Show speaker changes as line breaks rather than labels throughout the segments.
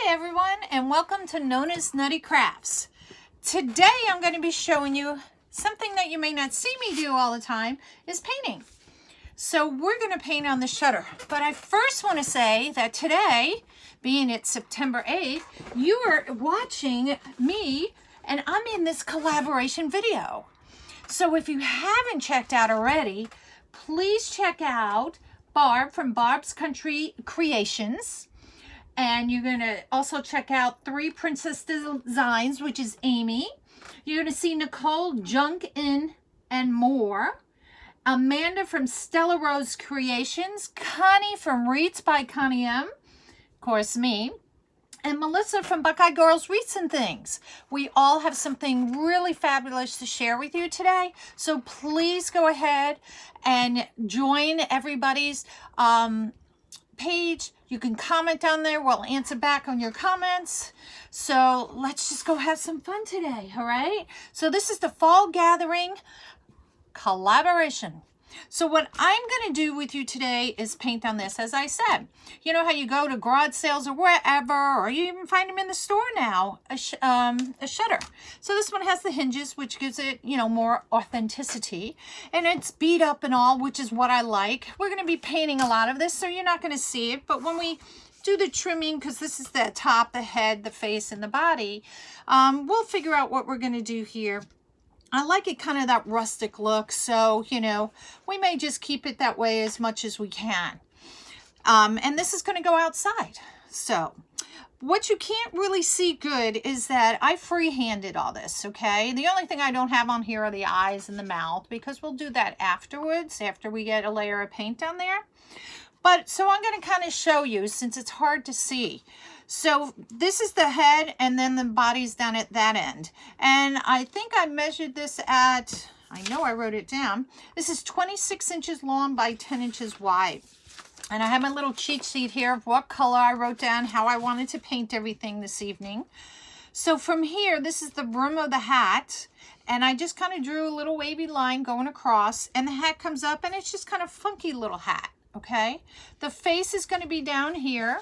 Hi everyone, and welcome to Nona's Nutty Crafts. Today I'm going to be showing you something that you may not see me do all the time, is painting. So we're going to paint on the shutter. But I first want to say that today, being it's September 8th, you are watching me and I'm in this collaboration video. So if you haven't checked out already, please check out Barb from Barb's Country Creations. And you're going to also check out Three Princess Designs, which is Amy. You're going to see Nicole Junk In and more. Amanda from Stella Rose Creations. Connie from Reeds by Connie M. Of course, me. And Melissa from Buckeye Girls Wreaths and Things. We all have something really fabulous to share with you today. So please go ahead and join everybody's page. You can comment down there. We'll answer back on your comments. So let's just go have some fun today, all right? So this is the Fall Gathering collaboration. So what I'm going to do with you today is paint on this. As I said, you know how you go to garage sales or wherever, or you even find them in the store now, a shutter. So this one has the hinges, which gives it, you know, more authenticity. And it's beat up and all, which is what I like. We're going to be painting a lot of this, so you're not going to see it. But when we do the trimming, because this is the top, the head, the face, and the body, we'll figure out what we're going to do here. I like it kind of that rustic look, so, you know, we may just keep it that way as much as we can. And this is going to go outside. So what you can't really see good is that I free-handed all this, okay? The only thing I don't have on here are the eyes and the mouth, because we'll do that afterwards, after we get a layer of paint down there. But so I'm going to kind of show you, since it's hard to see. So this is the head, and then the body's down at that end. And I think I measured this at, I know I wrote it down. This is 26 inches long by 10 inches wide. And I have my little cheat sheet here of what color I wrote down, how I wanted to paint everything this evening. So from here, this is the brim of the hat. And I just kind of drew a little wavy line going across. And the hat comes up, and it's just kind of funky little hat, okay? The face is going to be down here.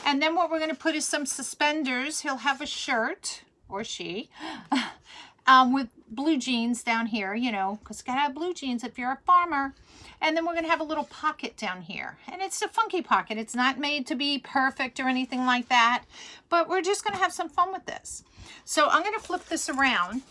And then what we're going to put is some suspenders. He'll have a shirt, or she, with blue jeans down here, you know, because you got to have blue jeans if you're a farmer. And then we're going to have a little pocket down here. And it's a funky pocket. It's not made to be perfect or anything like that. But we're just going to have some fun with this. So I'm going to flip this around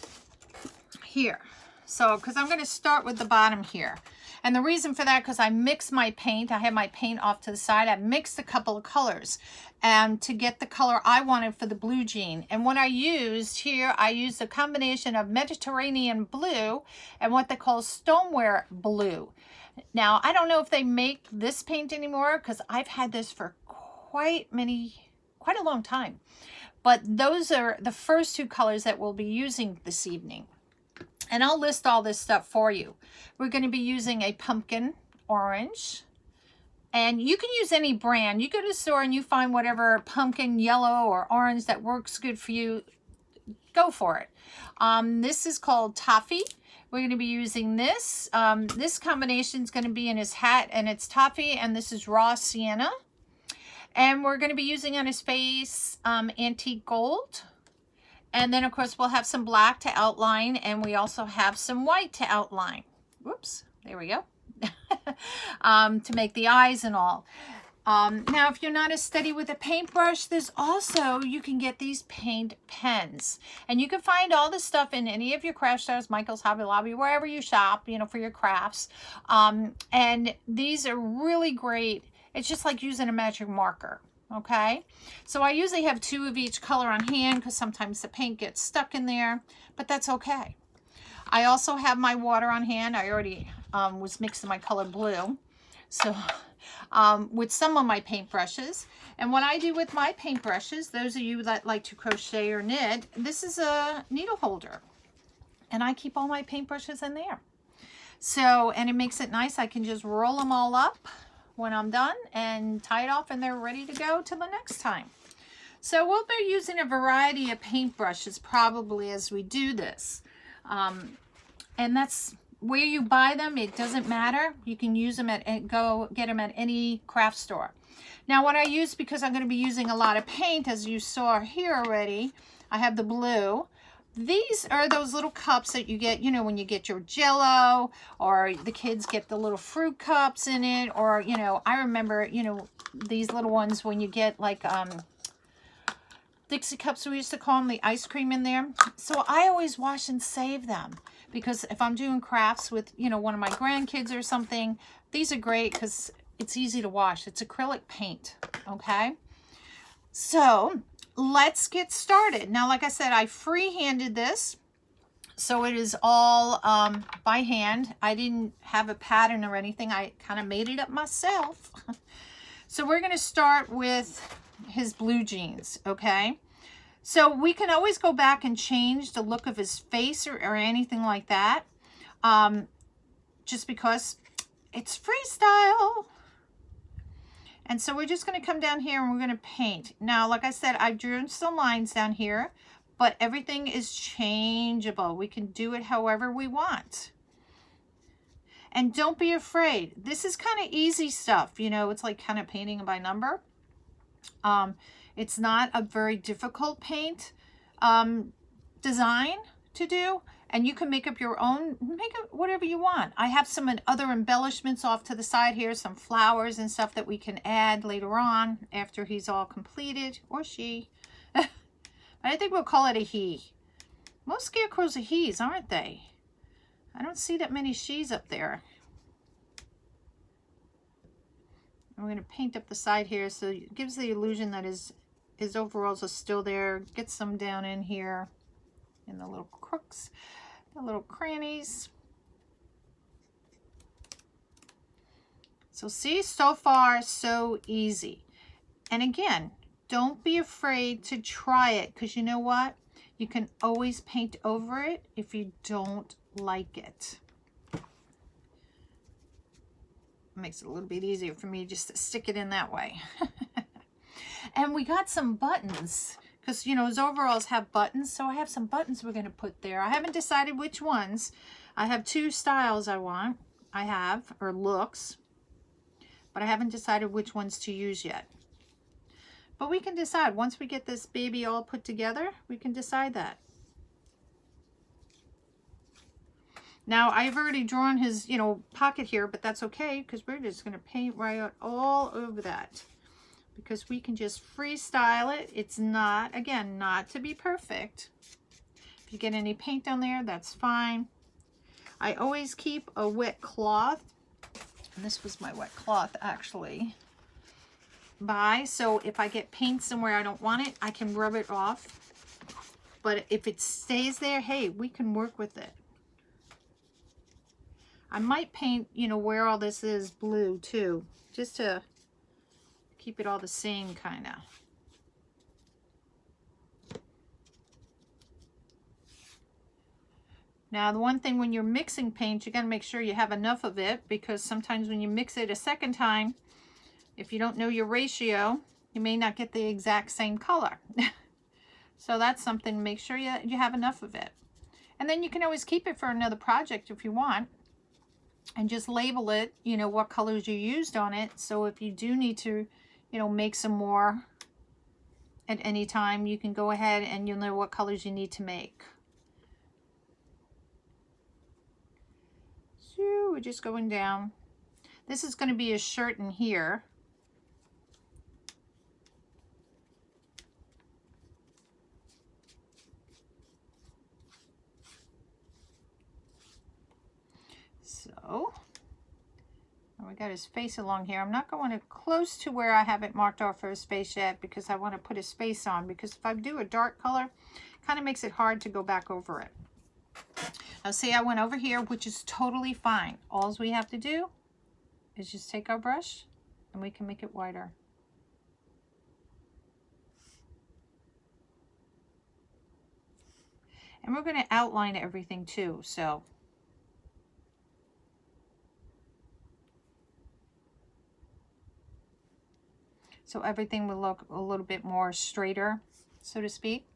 here. So, because I'm going to start with the bottom here. And the reason for that, because I mixed my paint. I have my paint off to the side. I mixed a couple of colors to get the color I wanted for the blue jean. And what I used here, I used a combination of Mediterranean blue and what they call stoneware blue. Now, I don't know if they make this paint anymore, because I've had this for quite a long time. But those are the first two colors that we'll be using this evening. And I'll list all this stuff for you. We're going to be using a pumpkin orange. And you can use any brand. You go to the store and you find whatever pumpkin yellow or orange that works good for you. Go for it. This is called Toffee. We're going to be using this. This combination is going to be in his hat, and it's Toffee. And this is raw sienna. And we're going to be using on his face antique gold. And then, of course, we'll have some black to outline, and we also have some white to outline. Whoops, there we go. To make the eyes and all. Now, if you're not as steady with a paintbrush, there's also, you can get these paint pens. And you can find all this stuff in any of your craft stores, Michael's, Hobby Lobby, wherever you shop, you know, for your crafts. And these are really great. It's just like using a magic marker. Okay, so I usually have 2 of each color on hand, because sometimes the paint gets stuck in there, but that's okay. I also have my water on hand. I already was mixing my color blue, so with some of my paintbrushes. And what I do with my paintbrushes, those of you that like to crochet or knit, this is a needle holder, and I keep all my paintbrushes in there. So, and it makes it nice. I can just roll them all up when I'm done and tie it off, and they're ready to go till the next time. So we'll be using a variety of paintbrushes probably as we do this. And that's where you buy them, it doesn't matter. You can use them go get them at any craft store. Now what I use, because I'm going to be using a lot of paint, as you saw here already, I have the blue. These are those little cups that you get, you know, when you get your Jell-O, or the kids get the little fruit cups in it, or, you know, I remember, you know, these little ones when you get like Dixie cups, we used to call them, the ice cream in there. So I always wash and save them, because if I'm doing crafts with, you know, one of my grandkids or something, these are great because it's easy to wash. It's acrylic paint, okay? So let's get started. Now, like I said, I free-handed this, so it is all by hand. I didn't have a pattern or anything. I kind of made it up myself. So we're going to start with his blue jeans, okay? So we can always go back and change the look of his face or anything like that, just because it's freestyle. And so we're just going to come down here and we're going to paint. Now, like I said, I've drawn some lines down here, but everything is changeable. We can do it however we want. And don't be afraid. This is kind of easy stuff. You know, it's like kind of painting by number. It's not a very difficult paint design to do. And you can make up your own, make it whatever you want. I have some other embellishments off to the side here, some flowers and stuff that we can add later on after he's all completed, or she. But I think we'll call it a he. Most scarecrows are he's, aren't they? I don't see that many she's up there. And we're going to paint up the side here so it gives the illusion that his overalls are still there. Get some down in here in the little crooks, the little crannies. So see, so far, so easy. And again, don't be afraid to try it, because you know what? You can always paint over it if you don't like it. Makes it a little bit easier for me just to stick it in that way. And we got some buttons, because, you know, his overalls have buttons, so I have some buttons we're going to put there. I haven't decided which ones. I have two styles or looks, but I haven't decided which ones to use yet. But we can decide. Once we get this baby all put together, we can decide that. Now, I've already drawn his, you know, pocket here, but that's okay, because we're just going to paint right all over that, because we can just freestyle it. It's not, again, not to be perfect. If you get any paint on there, that's fine. I always keep a wet cloth, and this was my wet cloth, actually, so if I get paint somewhere I don't want it, I can rub it off. But if it stays there, hey, we can work with it. I might paint, you know, where all this is blue too, just to keep it all the same kind of. Now, the one thing when you're mixing paint, you got to make sure you have enough of it, because sometimes when you mix it a second time, if you don't know your ratio, you may not get the exact same color. So that's something, make sure you have enough of it. And then you can always keep it for another project if you want, and just label it, you know, what colors you used on it. So if you do need to, you know, make some more at any time, you can go ahead and you'll know what colors you need to make. So we're just going down. This is going to be a shirt in here. So, we got his face along here. I'm not going close to where I haven't marked off for his face yet, because I want to put his face on, because if I do a dark color, it kind of makes it hard to go back over it. Now see, I went over here, which is totally fine. All we have to do is just take our brush and we can make it wider. And we're going to outline everything too, so everything will look a little bit more straighter, so to speak.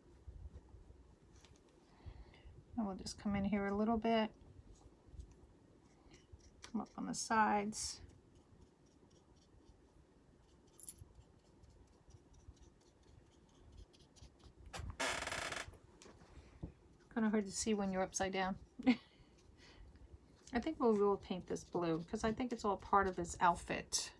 And we'll just come in here a little bit. come up on the sides. Kind of hard to see when you're upside down. I think we'll paint this blue because I think it's all part of his outfit.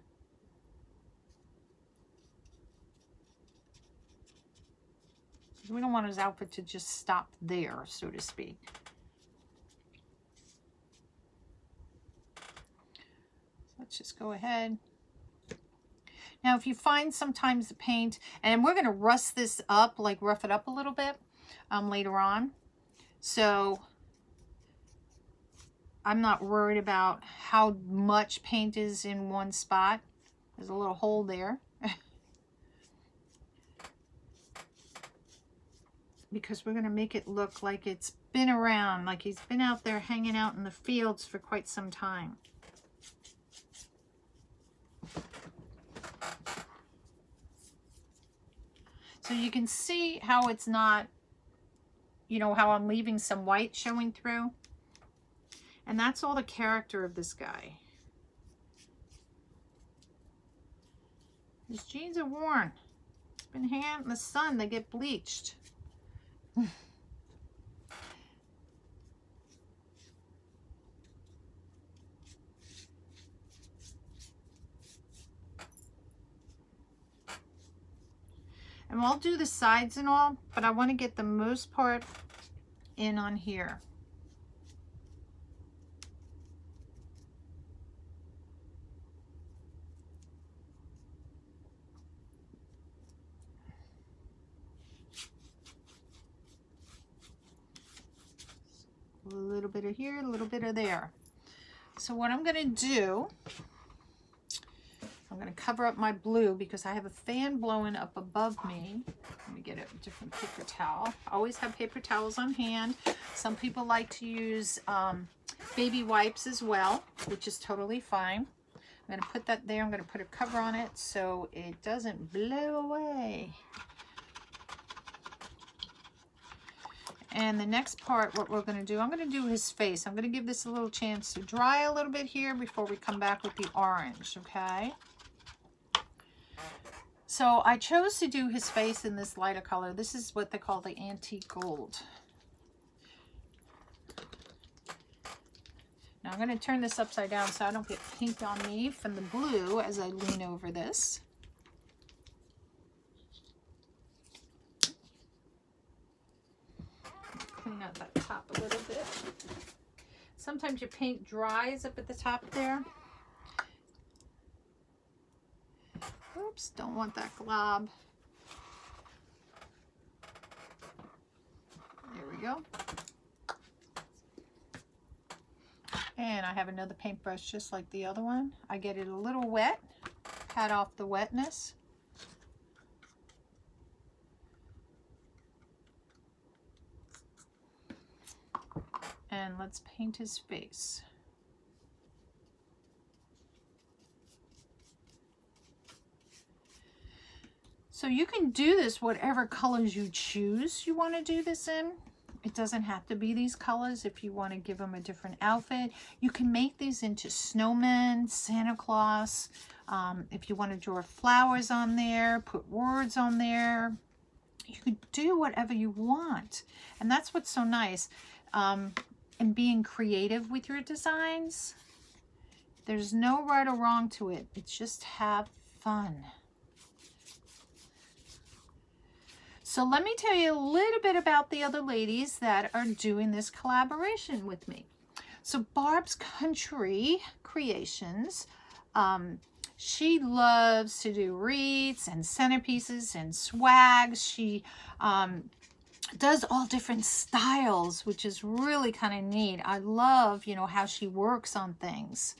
We don't want his outfit to just stop there, so to speak. Let's just go ahead. Now, if you find sometimes the paint, and we're going to rust this up, like rough it up a little bit later on. So I'm not worried about how much paint is in one spot. There's a little hole there. Because we're going to make it look like it's been around, like he's been out there hanging out in the fields for quite some time. So you can see how it's not, you know, how I'm leaving some white showing through. And that's all the character of this guy. His jeans are worn. It's been hanging out in the sun. They get bleached. And I'll do the sides and all, but I want to get the most part in on here. A little bit of here, a little bit of there. So what I'm going to do, I'm going to cover up my blue because I have a fan blowing up above me. Let me get a different paper towel. I always have paper towels on hand. Some people like to use baby wipes as well, which is totally fine. I'm going to put that there. I'm going to put a cover on it so it doesn't blow away. And the next part, what we're going to do, I'm going to do his face. I'm going to give this a little chance to dry a little bit here before we come back with the orange, okay? So I chose to do his face in this lighter color. This is what they call the antique gold. Now I'm going to turn this upside down so I don't get pink on me from the blue as I lean over this. Clean out that top a little bit. Sometimes your paint dries up at the top there. Oops, don't want that glob. There we go. And I have another paintbrush just like the other one. I get it a little wet, pat off the wetness. And let's paint his face. So you can do this whatever colors you choose you want to do this in. It doesn't have to be these colors if you want to give them a different outfit. You can make these into snowmen, Santa Claus. If you want to draw flowers on there, put words on there. You can do whatever you want. And that's what's so nice. And being creative with your designs. There's no right or wrong to it. It's just have fun. So let me tell you a little bit about the other ladies that are doing this collaboration with me. So Barb's Country Creations, she loves to do wreaths and centerpieces and swags. She does all different styles, which is really kind of neat. I love, you know, how she works on things.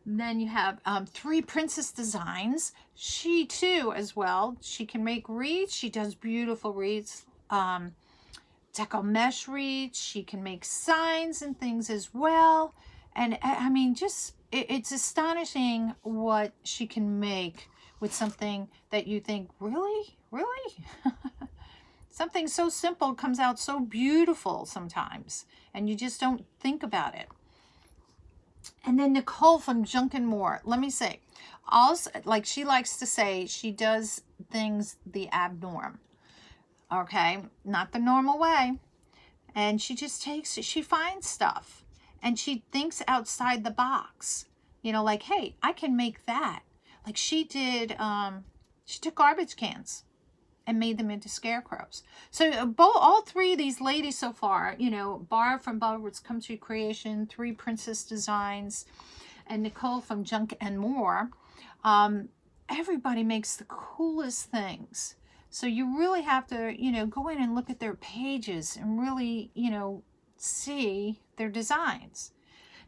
Then you have 3 Princess Designs. She too, as well, she can make wreaths. She does beautiful wreaths, deco mesh wreaths. She can make signs and things as well. And I mean, just it's astonishing what she can make with something that you think, really? Something so simple comes out so beautiful sometimes, and you just don't think about it. And then Nicole from Junk and More. Let me say, also, like she likes to say, she does things the abnorm. Okay? Not the normal way. And she just she finds stuff. And she thinks outside the box. You know, like, hey, I can make that. Like she did, she took garbage cans and made them into scarecrows. So all three of these ladies so far, you know, Barb from Barbara's Country Creation, 3 Princess Designs, and Nicole from Junk and More, everybody makes the coolest things. So you really have to, you know, go in and look at their pages and really, you know, see their designs.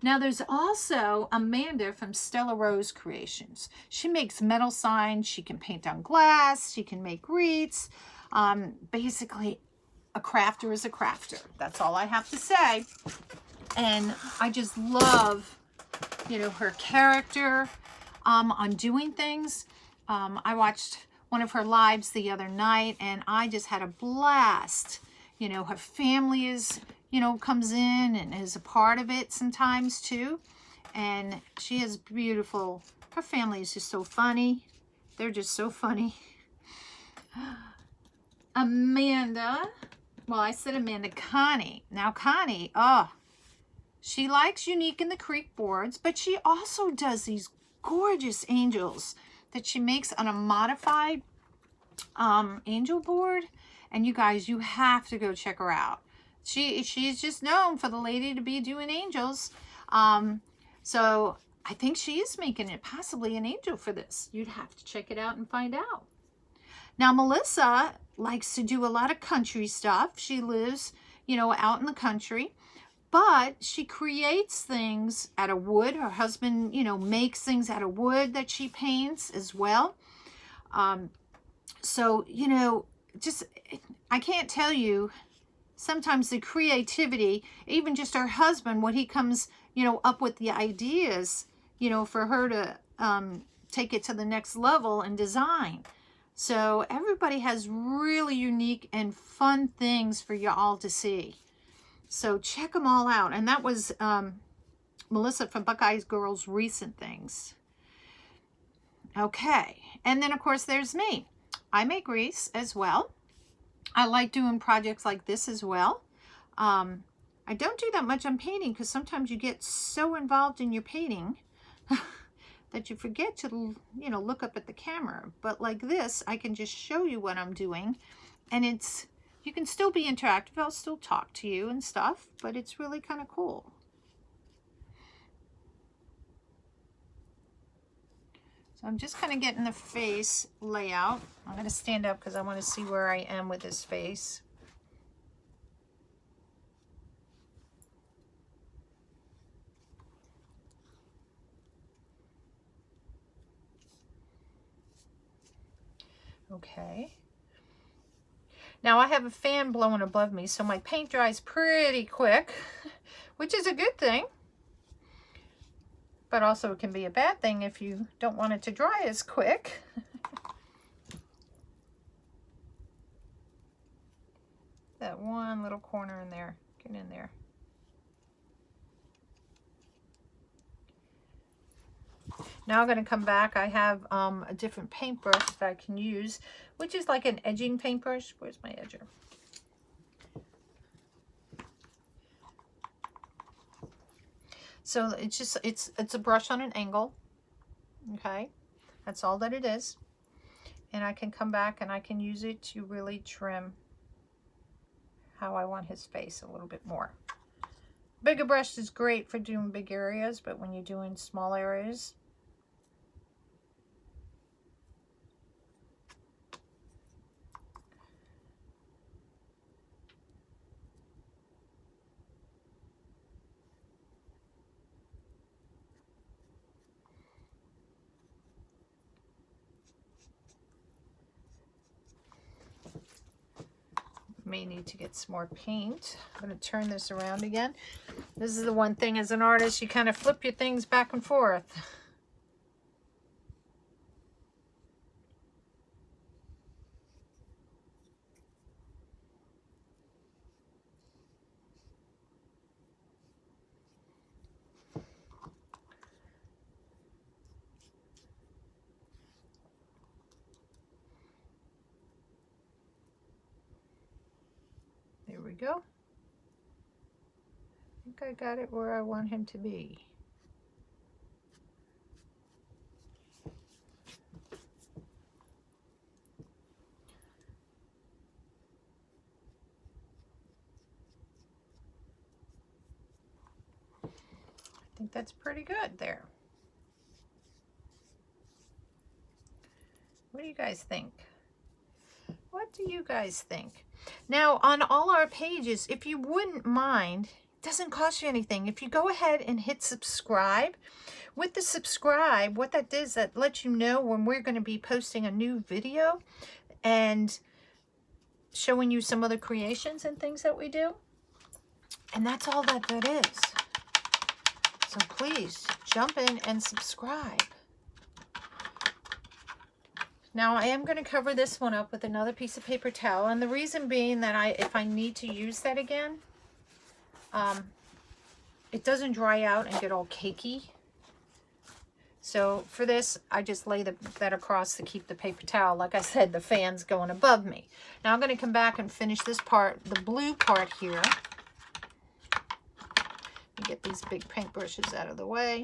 Now there's also Amanda from Stella Rose Creations. She makes metal signs. She can paint on glass. She can make wreaths. Basically, a crafter is a crafter. That's all I have to say. And I just love, you know, her character on doing things. I watched one of her lives the other night, and I just had a blast. You know, her family is, you know, comes in and is a part of it sometimes too. And she has beautiful, her family is just so funny. They're just so funny. Amanda, well, I said Amanda, Connie. Now Connie, oh, she likes Unique in the Creek boards, but she also does these gorgeous angels that she makes on a modified angel board. And you guys, you have to go check her out. She's just known for the lady to be doing angels. So I think she is making it possibly an angel for this. You'd have to check it out and find out. Now, Melissa likes to do a lot of country stuff. She lives, you know, out in the country, but she creates things out of wood. Her husband, you know, makes things out of wood that she paints as well. So, you know, just, I can't tell you, sometimes the creativity, even just her husband, when he comes, you know, up with the ideas, you know, for her to take it to the next level in design. So everybody has really unique and fun things for you all to see. So check them all out. And that was Melissa from Buckeye's Girls Recent Things. Okay. And then, of course, there's me. I make wreaths as well. I like doing projects like this as well. I don't do that much on painting because sometimes you get so involved in your painting that you forget to, you know, look up at the camera. But like this, I can just show you what I'm doing, and it's, you can still be interactive. I'll still talk to you and stuff, but it's really kind of cool. So I'm just kind of getting the face layout. I'm going to stand up because I want to see where I am with this face. Okay. Now I have a fan blowing above me, so my paint dries pretty quick, which is a good thing. But also it can be a bad thing if you don't want it to dry as quick. That one little corner in there, get in there. Now I'm going to come back. I have a different paintbrush that I can use, which is like an edging paintbrush. Where's my edger? So it's just, it's a brush on an angle. Okay, that's all that it is. And I can come back and I can use it to really trim how I want his face a little bit more. Bigger brush is great for doing big areas, but when you're doing small areas, may need to get some more paint. I'm going to turn this around again. This is the one thing as an artist, you kind of flip your things back and forth. go. I think I got it where I want him to be. I think that's pretty good there. What do you guys think? What do you guys think? Now, on all our pages, if you wouldn't mind, it doesn't cost you anything. If you go ahead and hit subscribe, with the subscribe, what that does, that lets you know when we're going to be posting a new video and showing you some other creations and things that we do. And that's all that is. So please jump in and subscribe. Now I am going to cover this one up with another piece of paper towel, and the reason being that if I need to use that again, it doesn't dry out and get all cakey. So for this, I just lay that across to keep the paper towel. Like I said, the fan's going above me. Now I'm going to come back and finish this part, the blue part here. Get these big paintbrushes out of the way.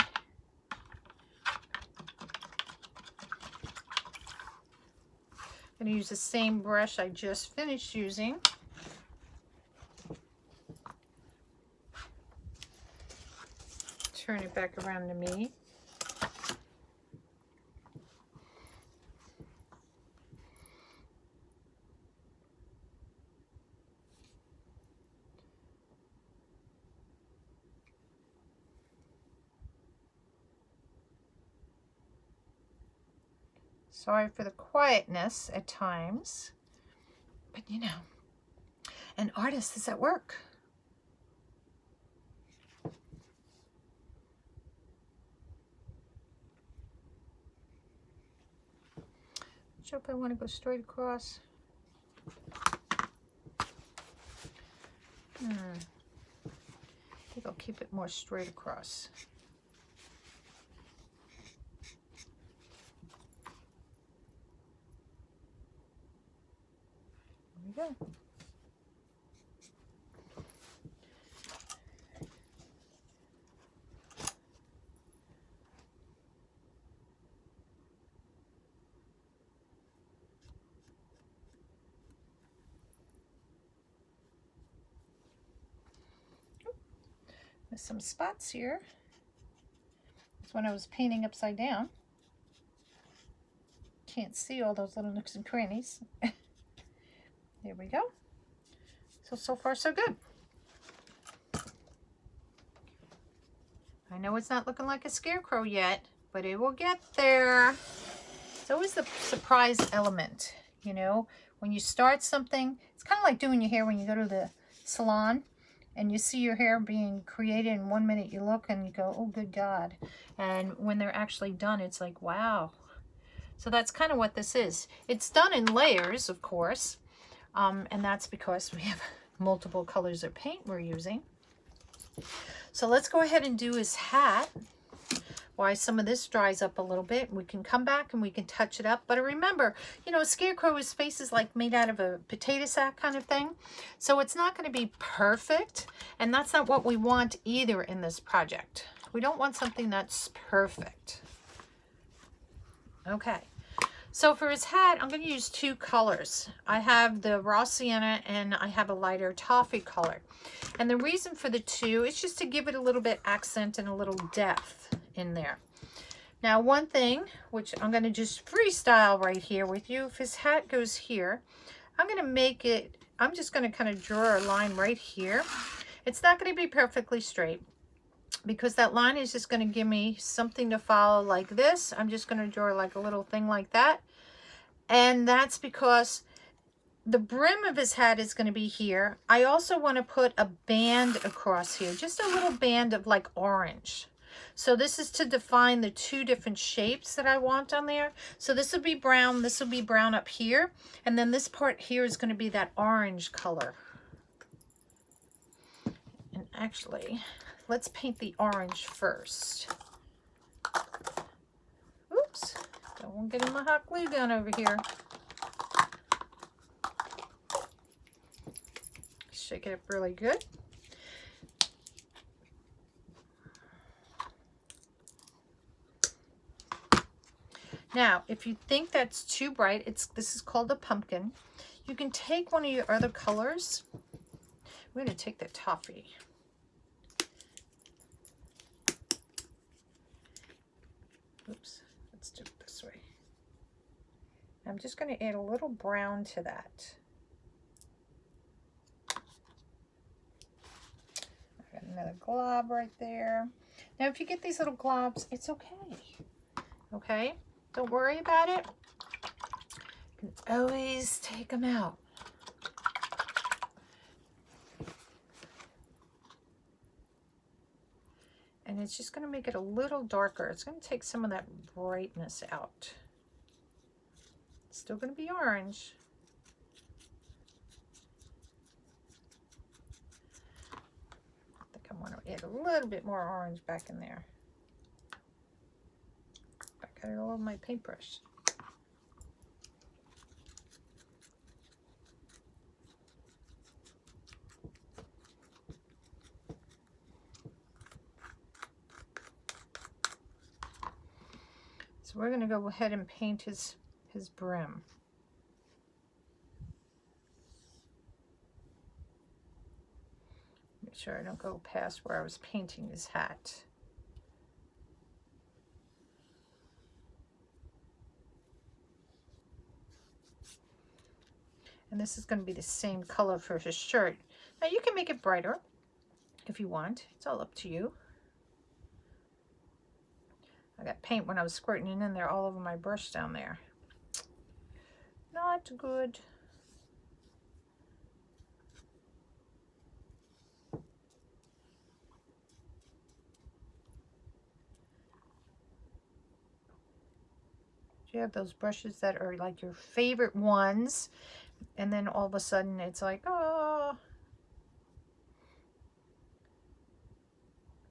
I'm going to use the same brush I just finished using. Turn it back around to me. Sorry for the quietness at times, but you know, an artist is at work. Not sure if I want to go straight across. I think I'll keep it more straight across. There we go. With some spots here. That's when I was painting upside down. Can't see all those little nooks and crannies. There we go. So far so good. I know it's not looking like a scarecrow yet, but it will get there. It's always the surprise element, you know. When you start something, it's kind of like doing your hair when you go to the salon and you see your hair being created, and 1 minute you look and you go, oh good God. And when they're actually done, it's like, wow. So that's kind of what this is. It's done in layers, of course. And that's because we have multiple colors of paint we're using. So let's go ahead and do his hat. While some of this dries up a little bit, we can come back and we can touch it up. But remember, you know, Scarecrow, his face is like made out of a potato sack kind of thing. So it's not going to be perfect. And that's not what we want either in this project. We don't want something that's perfect. Okay. So for his hat, I'm going to use two colors. I have the raw sienna and I have a lighter toffee color. And the reason for the two is just to give it a little bit accent and a little depth in there. Now one thing, which I'm going to just freestyle right here with you, if his hat goes here, I'm going to make it, I'm just going to kind of draw a line right here. It's not going to be perfectly straight, because that line is just going to give me something to follow like this. I'm just going to draw like a little thing like that. And that's because the brim of his hat is going to be here. I also want to put a band across here, just a little band of like orange. So this is to define the two different shapes that I want on there. So this will be brown, this will be brown up here. And then this part here is going to be that orange color. And actually, let's paint the orange first. Oops, don't want to get in my hot glue gun over here. shake it up really good. Now, if you think that's too bright, this is called a pumpkin. You can take one of your other colors. We're going to take the toffee. Oops, let's do it this way. I'm just going to add a little brown to that. I got another glob right there. Now, if you get these little globs, it's okay. Okay? Don't worry about it. You can always take them out. And it's just going to make it a little darker. It's going to take some of that brightness out. It's still going to be orange. I think I want to add a little bit more orange back in there. I got it all over my paintbrush. So we're going to go ahead and paint his brim. Make sure I don't go past where I was painting his hat. And this is going to be the same color for his shirt. Now you can make it brighter if you want. It's all up to you. I got paint when I was squirting it in there all over my brush down there. Not good. You have those brushes that are like your favorite ones, and then all of a sudden it's like, oh.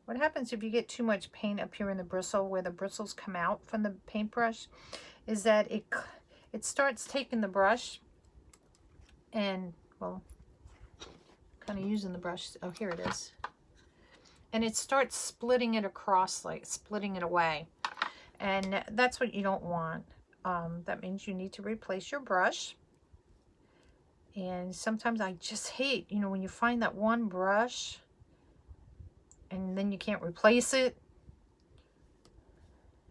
What happens if you get too much paint up here in the bristle, where the bristles come out from the paintbrush, is that it starts taking the brush and, well, kind of using the brush. Oh, here it is. And it starts splitting it across, like splitting it away. And that's what you don't want. That means you need to replace your brush. And sometimes I just hate, you know, when you find that one brush and then you can't replace it.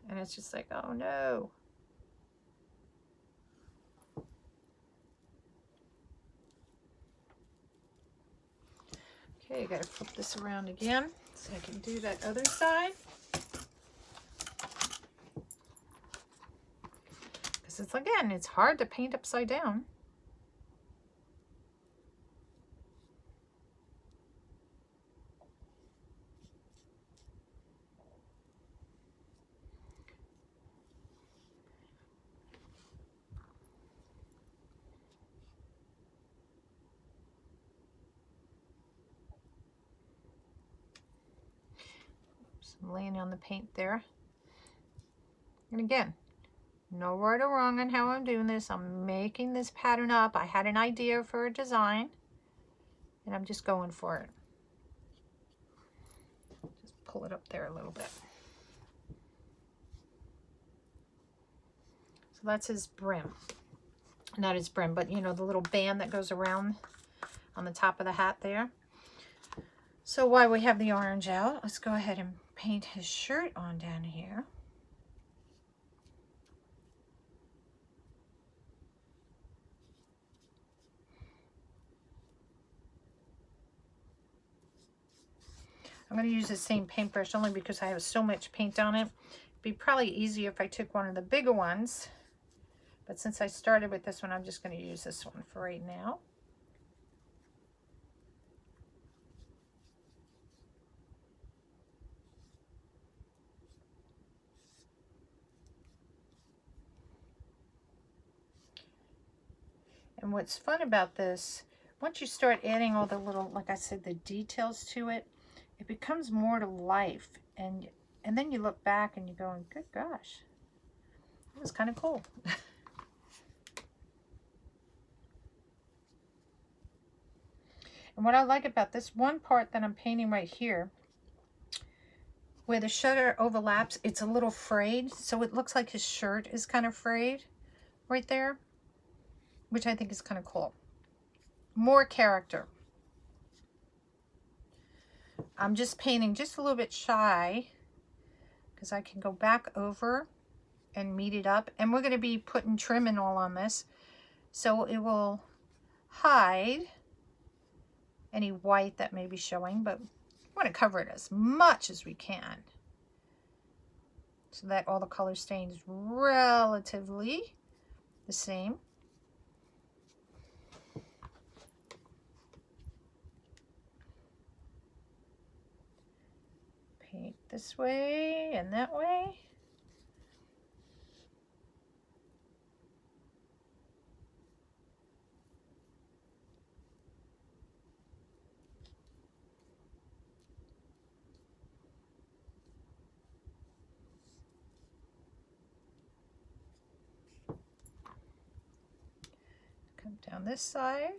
And it's just like, oh no. Okay, I gotta flip this around again so I can do that other side. Because it's, again, it's hard to paint upside down. I'm laying on the paint there. And again, no right or wrong on how I'm doing this. I'm making this pattern up. I had an idea for a design, and I'm just going for it. Just pull it up there a little bit. So that's his brim. Not his brim, but you know, the little band that goes around on the top of the hat there. So while we have the orange out, let's go ahead and paint his shirt on down here. I'm going to use the same paintbrush only because I have so much paint on it. It'd be probably easier if I took one of the bigger ones. But since I started with this one, I'm just going to use this one for right now. And what's fun about this, once you start adding all the little, like I said, the details to it, it becomes more to life. And then you look back and you're going, good gosh, that was kind of cool. And what I like about this one part that I'm painting right here, where the shutter overlaps, it's a little frayed. So it looks like his shirt is kind of frayed right there, which I think is kind of cool. More character. I'm just painting just a little bit shy because I can go back over and meet it up. And we're going to be putting trim and all on this, so it will hide any white that may be showing, but we want to cover it as much as we can so that all the color stains relatively the same. Paint this way and that way. Come down this side.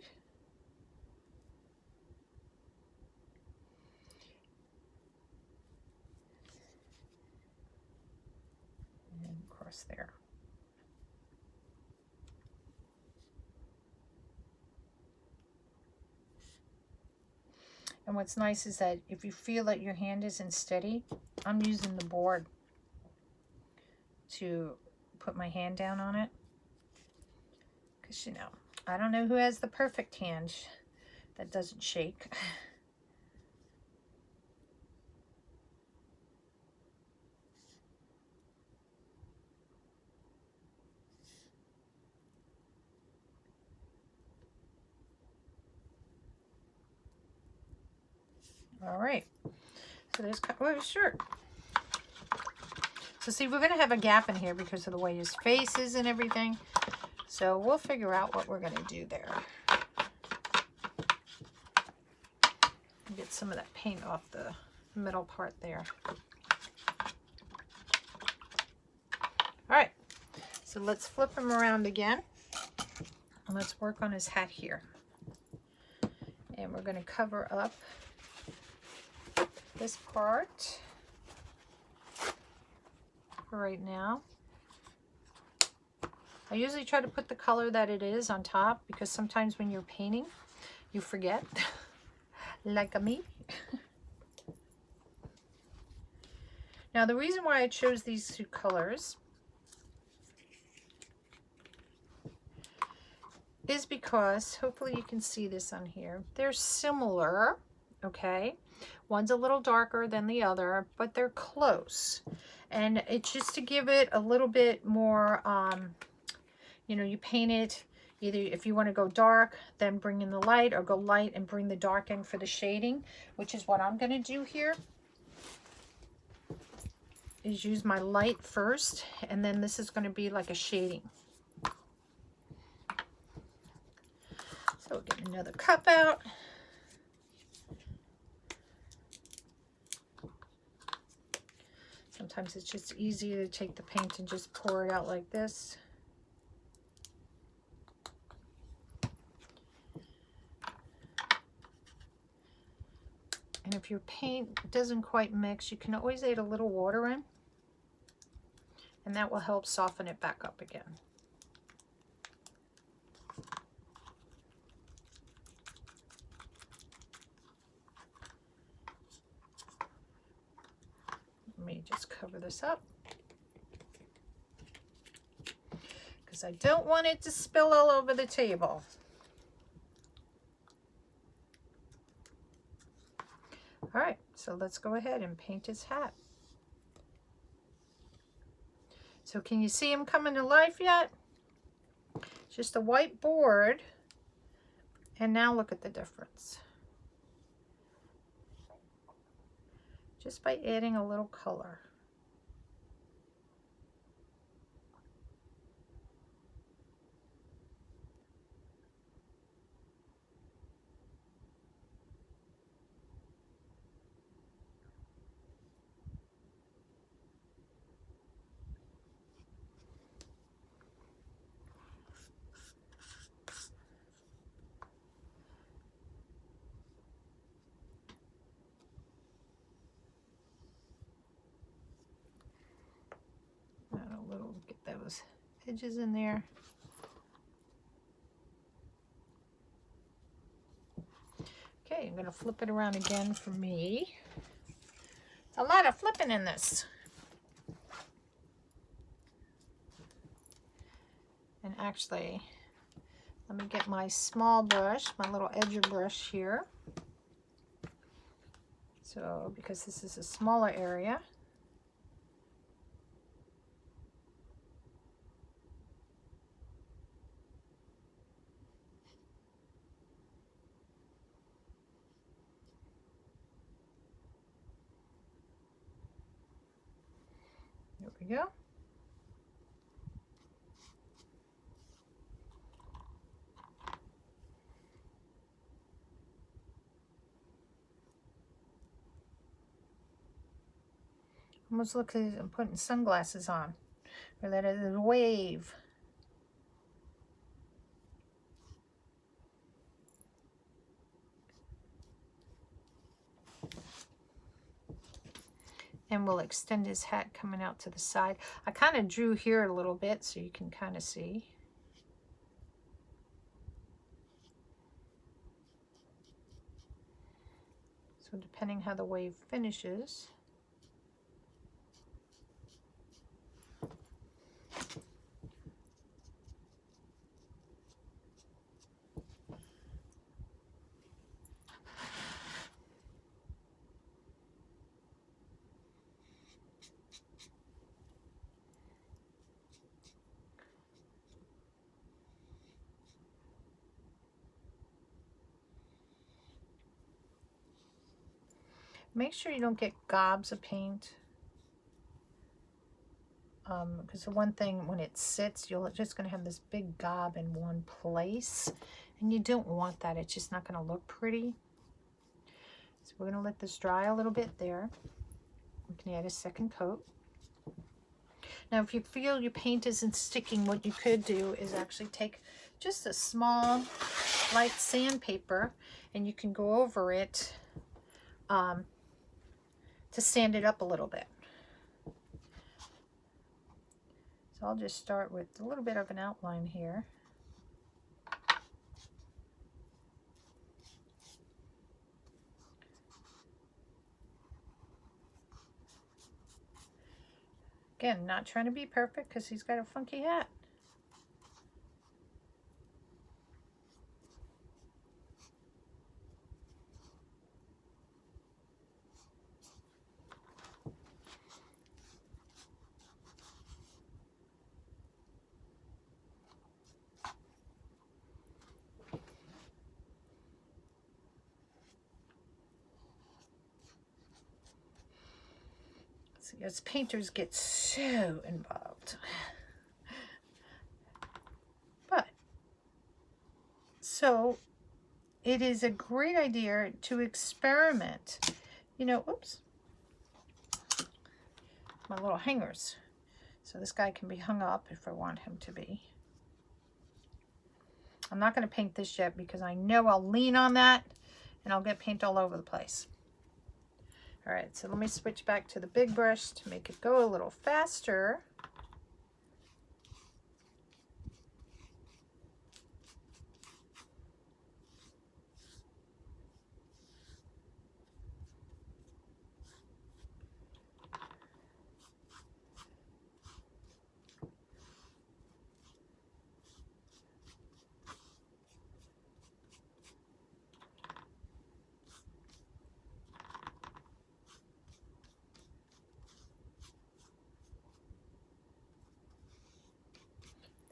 And across there. And what's nice is that if you feel that your hand isn't steady, I'm using the board to put my hand down on it. Because, you know, I don't know who has the perfect hand that doesn't shake. All right. So there's his shirt. So see, we're going to have a gap in here because of the way his face is and everything. So we'll figure out what we're going to do there. Get some of that paint off the middle part there. All right. So let's flip him around again. And let's work on his hat here. And we're going to cover up this part for right now. I usually try to put the color that it is on top because sometimes when you're painting, you forget, like me. Now the reason why I chose these two colors is because, hopefully you can see this on here, they're similar, okay? One's a little darker than the other, but they're close. And it's just to give it a little bit more, you know, you paint it, either if you want to go dark, then bring in the light, or go light and bring the dark in for the shading, which is what I'm going to do here, is use my light first, and then this is going to be like a shading. So we'll get another cup out. Sometimes it's just easier to take the paint and just pour it out like this. And if your paint doesn't quite mix, you can always add a little water in, and that will help soften it back up again. Let me just cover this up because I don't want it to spill all over the table. All right, so let's go ahead and paint his hat. So can you see him coming to life yet? Just a white board, and now look at the difference. Just by adding a little color. those edges in there. Okay, I'm going to flip it around again for me. A lot of flipping in this. And actually, let me get my small brush, my little edger brush here. So, because this is a smaller area. There we go. Almost looks like I'm putting sunglasses on, or that is a wave. And we'll extend his hat coming out to the side. I kind of drew here a little bit so you can kind of see. So depending how the wave finishes. Make sure you don't get gobs of paint. Because the one thing, when it sits, you're just going to have this big gob in one place. And you don't want that. It's just not going to look pretty. So we're going to let this dry a little bit there. We can add a second coat. Now, if you feel your paint isn't sticking, what you could do is actually take just a small, light sandpaper, and you can go over it to sand it up a little bit. So I'll just start with a little bit of an outline here. Again, not trying to be perfect because he's got a funky hat. See, as painters get so involved. But, so, it is a great idea to experiment. You know, oops, my little hangers. So this guy can be hung up if I want him to be. I'm not going to paint this yet because I know I'll lean on that and I'll get paint all over the place. All right, so let me switch back to the big brush to make it go a little faster.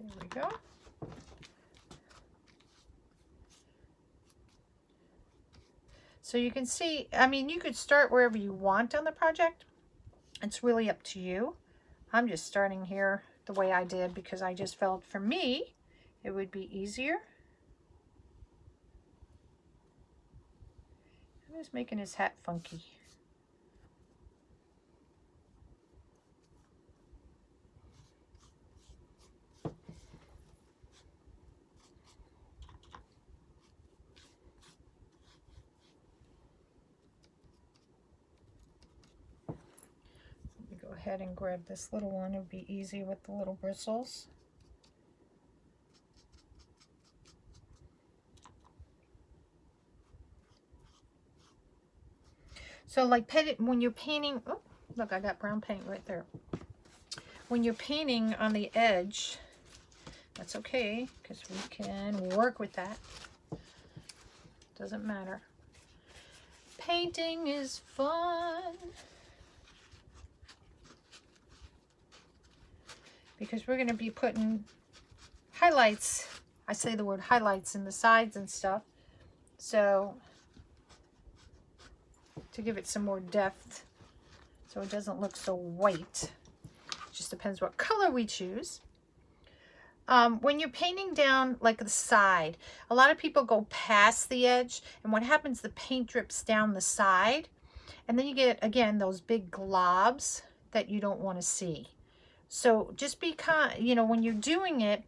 There we go. So you can see, I mean, you could start wherever you want on the project. It's really up to you. I'm just starting here the way I did because I just felt for me it would be easier. I'm just making his hat funky. ahead and grab this little one. It would be easy with the little bristles. So like when you're painting, oh, look, I got brown paint right there. When you're painting on the edge, that's okay, because we can work with that. Doesn't matter. Painting is fun. Because we're going to be putting highlights. I say the word highlights in the sides and stuff. So, to give it some more depth, so it doesn't look so white. It just depends what color we choose. When you're painting down like the side, a lot of people go past the edge, and what happens, the paint drips down the side, and then you get, again, those big globs that you don't want to see. So just be kind, you know, when you're doing it,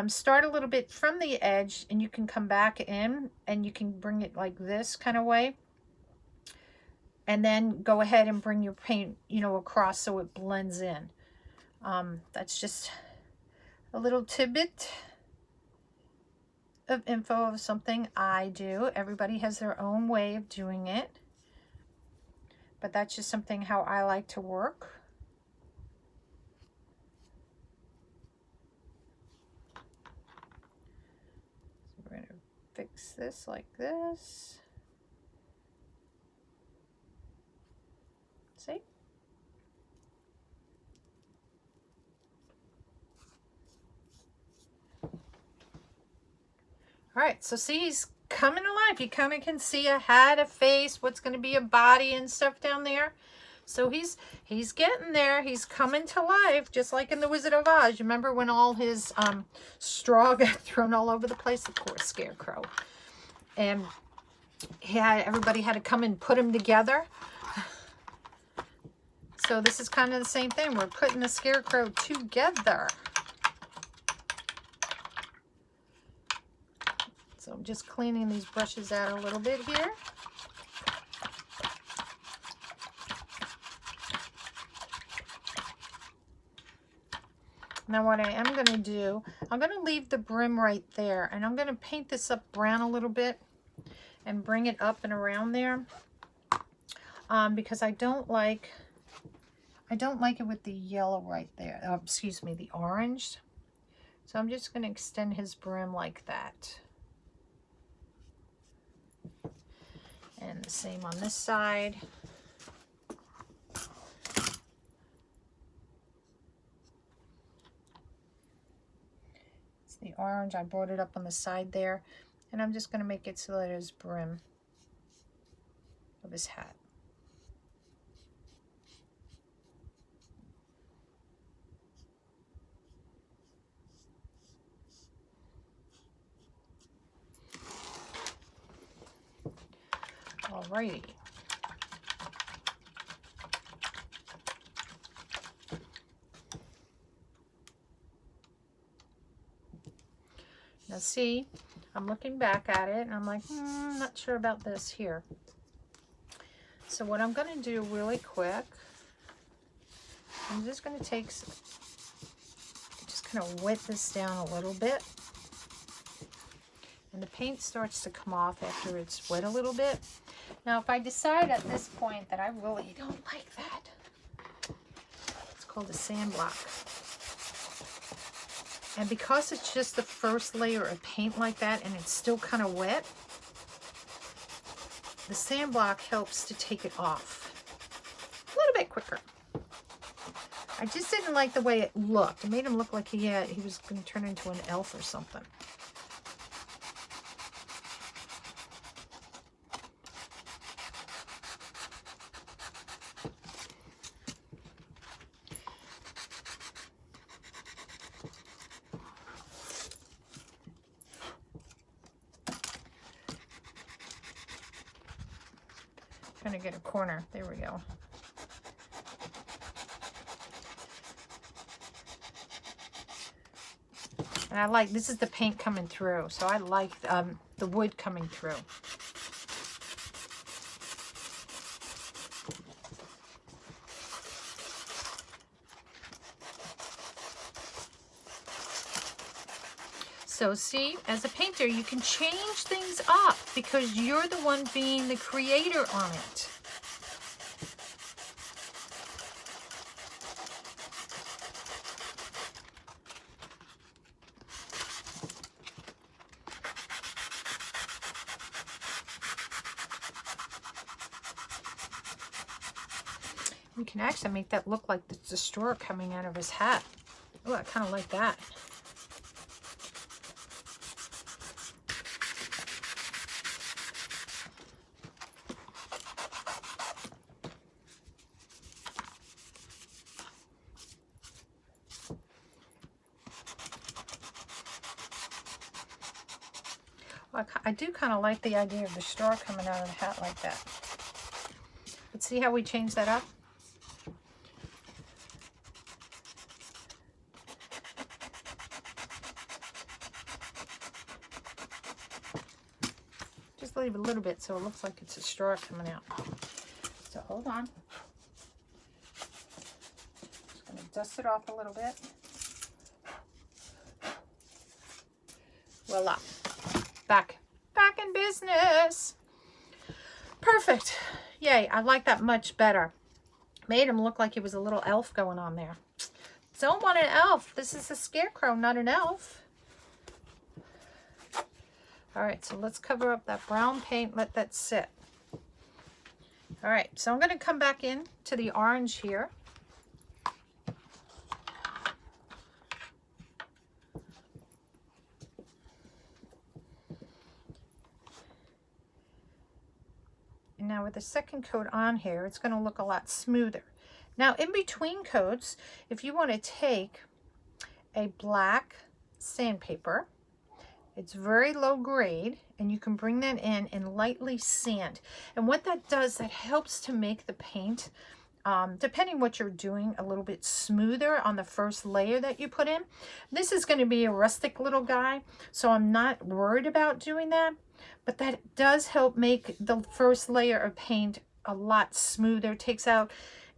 start a little bit from the edge, and you can come back in, and you can bring it like this kind of way. And then go ahead and bring your paint, you know, across so it blends in. That's just a little tidbit of info of something I do. Everybody has their own way of doing it. But that's just something how I like to work. So we're going to fix this like this. See? All right, so see, he's coming alive. You kind of can see a head, a face, what's going to be a body and stuff down there. So he's getting there. He's coming to life, just like in The Wizard of Oz. You remember when all his straw got thrown all over the place? Of course, Scarecrow. And everybody had to come and put him together. So this is kind of the same thing. We're putting the Scarecrow together. So I'm just cleaning these brushes out a little bit here. Now what I am going to do, I'm going to leave the brim right there, and I'm going to paint this up brown a little bit and bring it up and around there, because I don't like it with the yellow right there. Excuse me, the orange. So I'm just going to extend his brim like that. And the same on this side. It's the orange. I brought it up on the side there. And I'm just going to make it so that his brim of his hat. Alrighty. Now see, I'm looking back at it and I'm like, not sure about this here. So what I'm going to do really quick, I'm just going to take, just kind of wet this down a little bit. And the paint starts to come off after it's wet a little bit. Now, if I decide at this point that I really don't like that, it's called a sand block. And because it's just the first layer of paint like that and it's still kind of wet, the sand block helps to take it off a little bit quicker. I just didn't like the way it looked. It made him look like he was going to turn into an elf or something. Trying to get a corner. There we go. And I like, this is the paint coming through, so I like the wood coming through. So see, as a painter, you can change things up because you're the one being the creator on it. We can actually make that look like it's a straw coming out of his hat. Oh, I kind of like that. I do kind of like the idea of the straw coming out of the hat like that. But see how we change that up? Just leave a little bit so it looks like it's a straw coming out. So hold on. Just going to dust it off a little bit. Voila. Back in business. Perfect. Yay, I like that much better. Made him look like he was a little elf going on there. Don't want an elf. This is a scarecrow, not an elf. All right, so let's cover up that brown paint, let that sit. All right, so I'm going to come back in to the orange here. And now with the second coat on here, it's going to look a lot smoother. Now, in between coats, if you want to take a black sandpaper, it's very low grade, and you can bring that in and lightly sand. And what that does, that helps to make the paint, depending what you're doing, a little bit smoother on the first layer that you put in. This is going to be a rustic little guy, so I'm not worried about doing that. But that does help make the first layer of paint a lot smoother. It takes out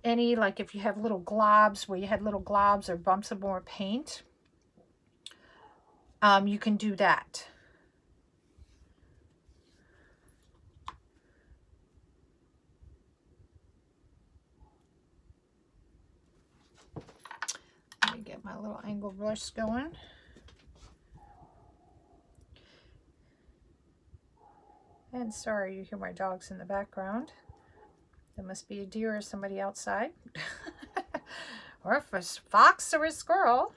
any, like if you have little globs, where you had little globs or bumps of more paint, you can do that. Let me get my little angle brush going. And sorry, you hear my dogs in the background. There must be a deer or somebody outside. Or if a fox or a squirrel.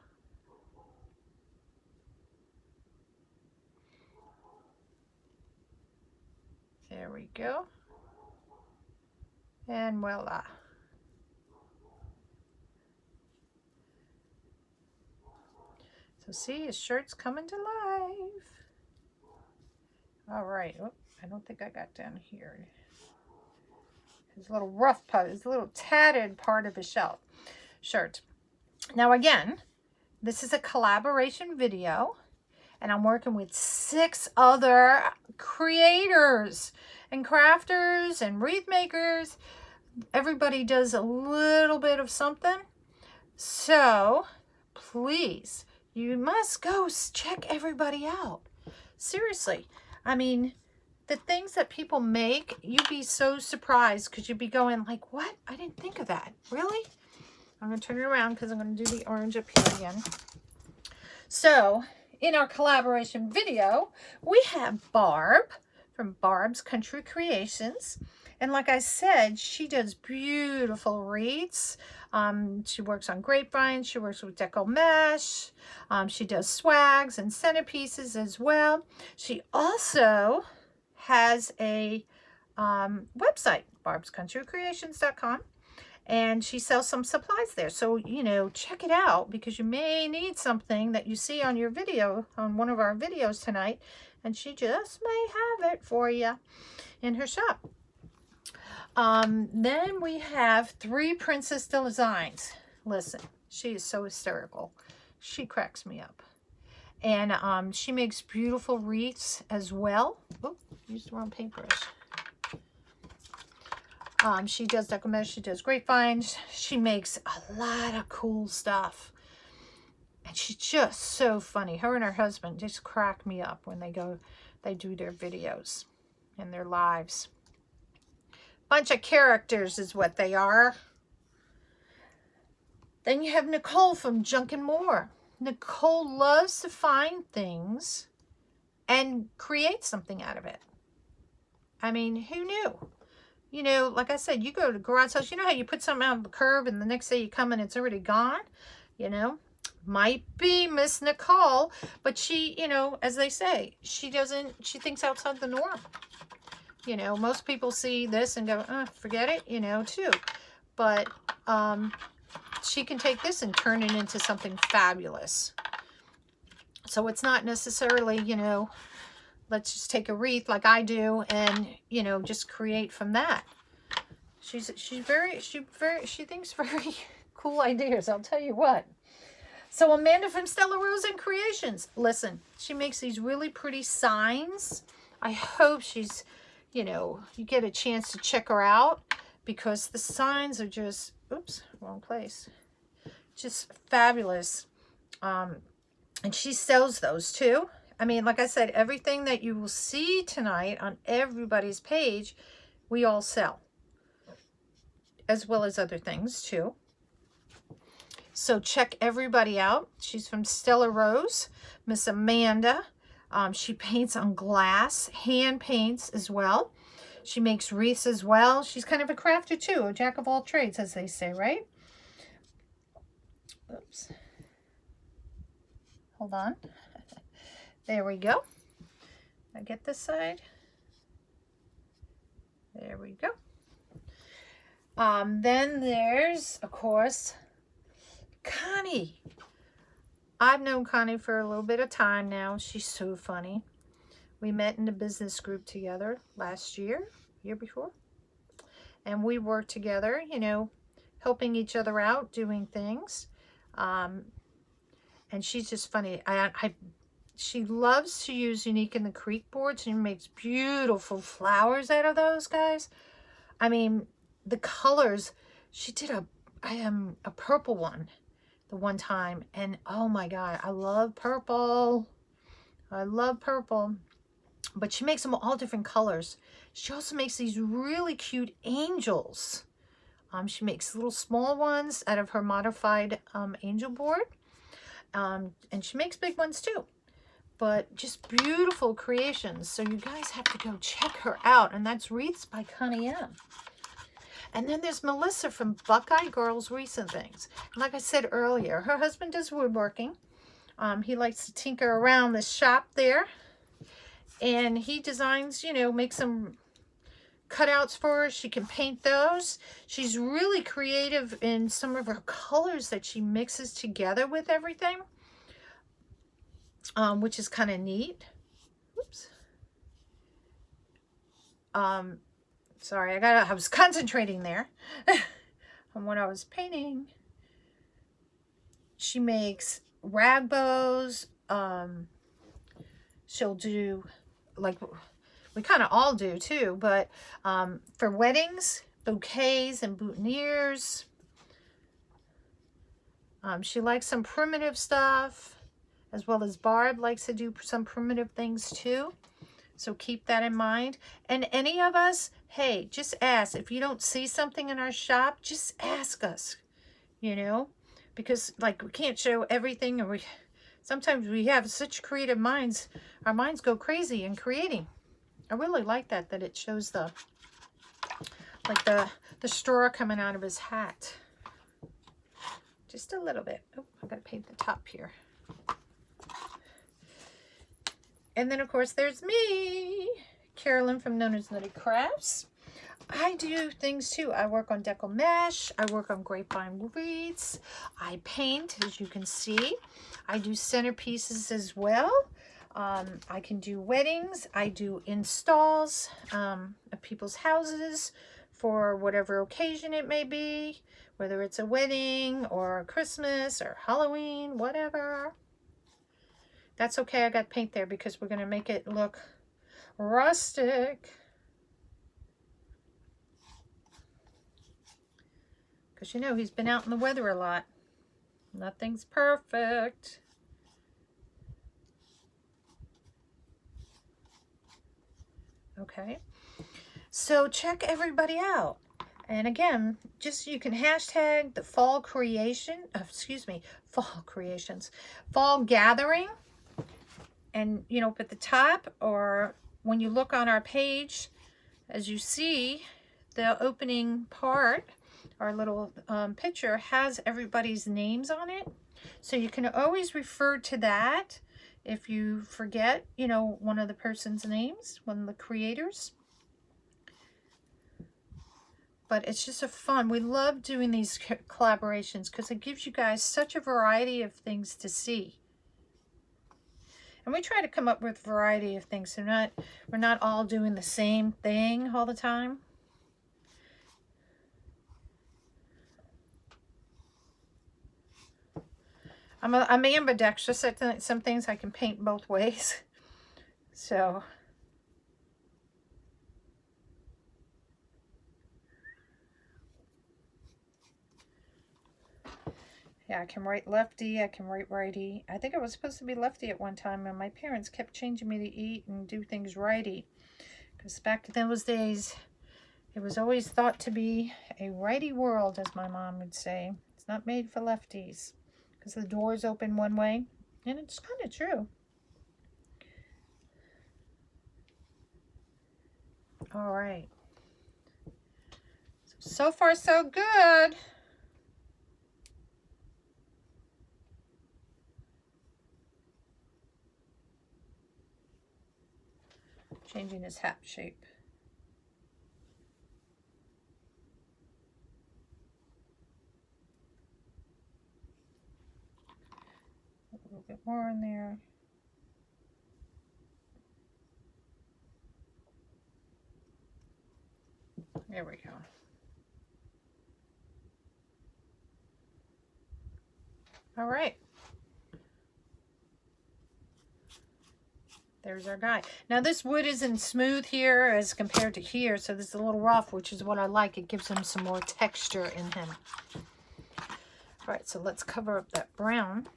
There we go. And voila. So see, his shirt's coming to life. All right. Oh, I don't think I got down here. His little rough part, his little tattered part of his shirt. Now again, this is a collaboration video, and I'm working with 6 other creators and crafters and wreath makers. Everybody does a little bit of something. So please, you must go check everybody out. Seriously. I mean, the things that people make, you'd be so surprised because you'd be going like, what? I didn't think of that. Really? I'm going to turn it around because I'm going to do the orange up here again. So, in our collaboration video, we have Barb from Barb's Country Creations. And like I said, she does beautiful wreaths. She works on grapevines. She works with deco mesh. She does swags and centerpieces as well. She also has a website, barbscountrycreations.com, and she sells some supplies there. So, you know, check it out because you may need something that you see on your video, on one of our videos tonight, and she just may have it for you in her shop. Then we have 3 Princess Designs. Listen, she is so hysterical. She cracks me up. And she makes beautiful wreaths as well. Oh, used the wrong paintbrush. She does deco mesh, she does grapevines. She makes a lot of cool stuff. And she's just so funny. Her and her husband just crack me up when they do their videos and their lives. Bunch of characters is what they are. Then you have Nicole from Junk and More. Nicole loves to find things and create something out of it. I mean, who knew? You know, like I said, you go to garage sales. You know how you put something out on the curb and the next day you come and it's already gone? You know, might be Miss Nicole, but she, you know, as they say, she thinks outside the norm. You know, most people see this and go, oh, forget it, you know, too. But she can take this and turn it into something fabulous. So it's not necessarily, you know, let's just take a wreath like I do and, you know, just create from that. She thinks very cool ideas, I'll tell you what. So Amanda from Stella Rose and Creations. Listen, she makes these really pretty signs. I hope she's, you know, you get a chance to check her out because the signs are just, oops, wrong place. Just fabulous. And she sells those too. I mean, like I said, everything that you will see tonight on everybody's page, we all sell. As well as other things too. So check everybody out. She's from Stella Rose, Miss Amanda. She paints on glass, hand paints as well. She makes wreaths as well. She's kind of a crafter too, a jack of all trades, as they say, right? Oops. Hold on. There we go. I get this side. There we go. Then there's, of course, Connie. I've known Connie for a little bit of time now. She's so funny. We met in a business group together last year before. And we worked together, you know, helping each other out, doing things. And she's just funny. She loves to use Unique in the Creek boards. She makes beautiful flowers out of those, guys. I mean, the colors, she did a purple one the one time. And oh my God, I love purple. I love purple. But she makes them all different colors. She also makes these really cute angels. She makes little small ones out of her modified angel board. And she makes big ones too. But just beautiful creations. So you guys have to go check her out. And that's Wreaths by Connie M. And then there's Melissa from Buckeye Girls Recent Things. And like I said earlier, her husband does woodworking. He likes to tinker around the shop there. And he designs, you know, makes some cutouts for her. She can paint those. She's really creative in some of her colors that she mixes together with everything. Which is kind of neat. Oops. Sorry, I was concentrating there on what I was painting. She makes rag bows. She'll do, like, we kind of all do too, but for weddings, bouquets and boutonnieres. She likes some primitive stuff, as well as Barb likes to do some primitive things too. So keep that in mind. And any of us, hey, just ask. If you don't see something in our shop, just ask us, you know, because like we can't show everything, or sometimes we have such creative minds. Our minds go crazy in creating. I really like that it shows the straw coming out of his hat. Just a little bit. Oh, I gotta paint the top here. And then, of course, there's me, Carolyn from Nona's Nutty Crafts. I do things, too. I work on deco mesh. I work on grapevine wreaths. I paint, as you can see. I do centerpieces as well. I can do weddings. I do installs of people's houses for whatever occasion it may be, whether it's a wedding or Christmas or Halloween, whatever. That's okay, I got paint there because we're going to make it look rustic. Because, you know, he's been out in the weather a lot. Nothing's perfect. Okay. So check everybody out. And again, just you can hashtag the fall creation, fall creations, fall gathering. And, you know, up at the top, or when you look on our page, as you see, the opening part, our little picture has everybody's names on it. So you can always refer to that if you forget, you know, one of the person's names, one of the creators. But it's just a fun. We love doing these collaborations because it gives you guys such a variety of things to see. And we try to come up with a variety of things. So we're not all doing the same thing all the time. I'm ambidextrous. Some things I can paint both ways. So yeah, I can write lefty, I can write righty. I think I was supposed to be lefty at one time, and my parents kept changing me to eat and do things righty. Because back in those days, it was always thought to be a righty world, as my mom would say. It's not made for lefties, because the doors open one way, and it's kind of true. All right. So far, so good. Changing his hat shape. A little bit more in there. There we go. All right. There's our guy. Now this wood isn't smooth here as compared to here, so this is a little rough, which is what I like. It gives him some more texture in him. All right, so let's cover up that brown.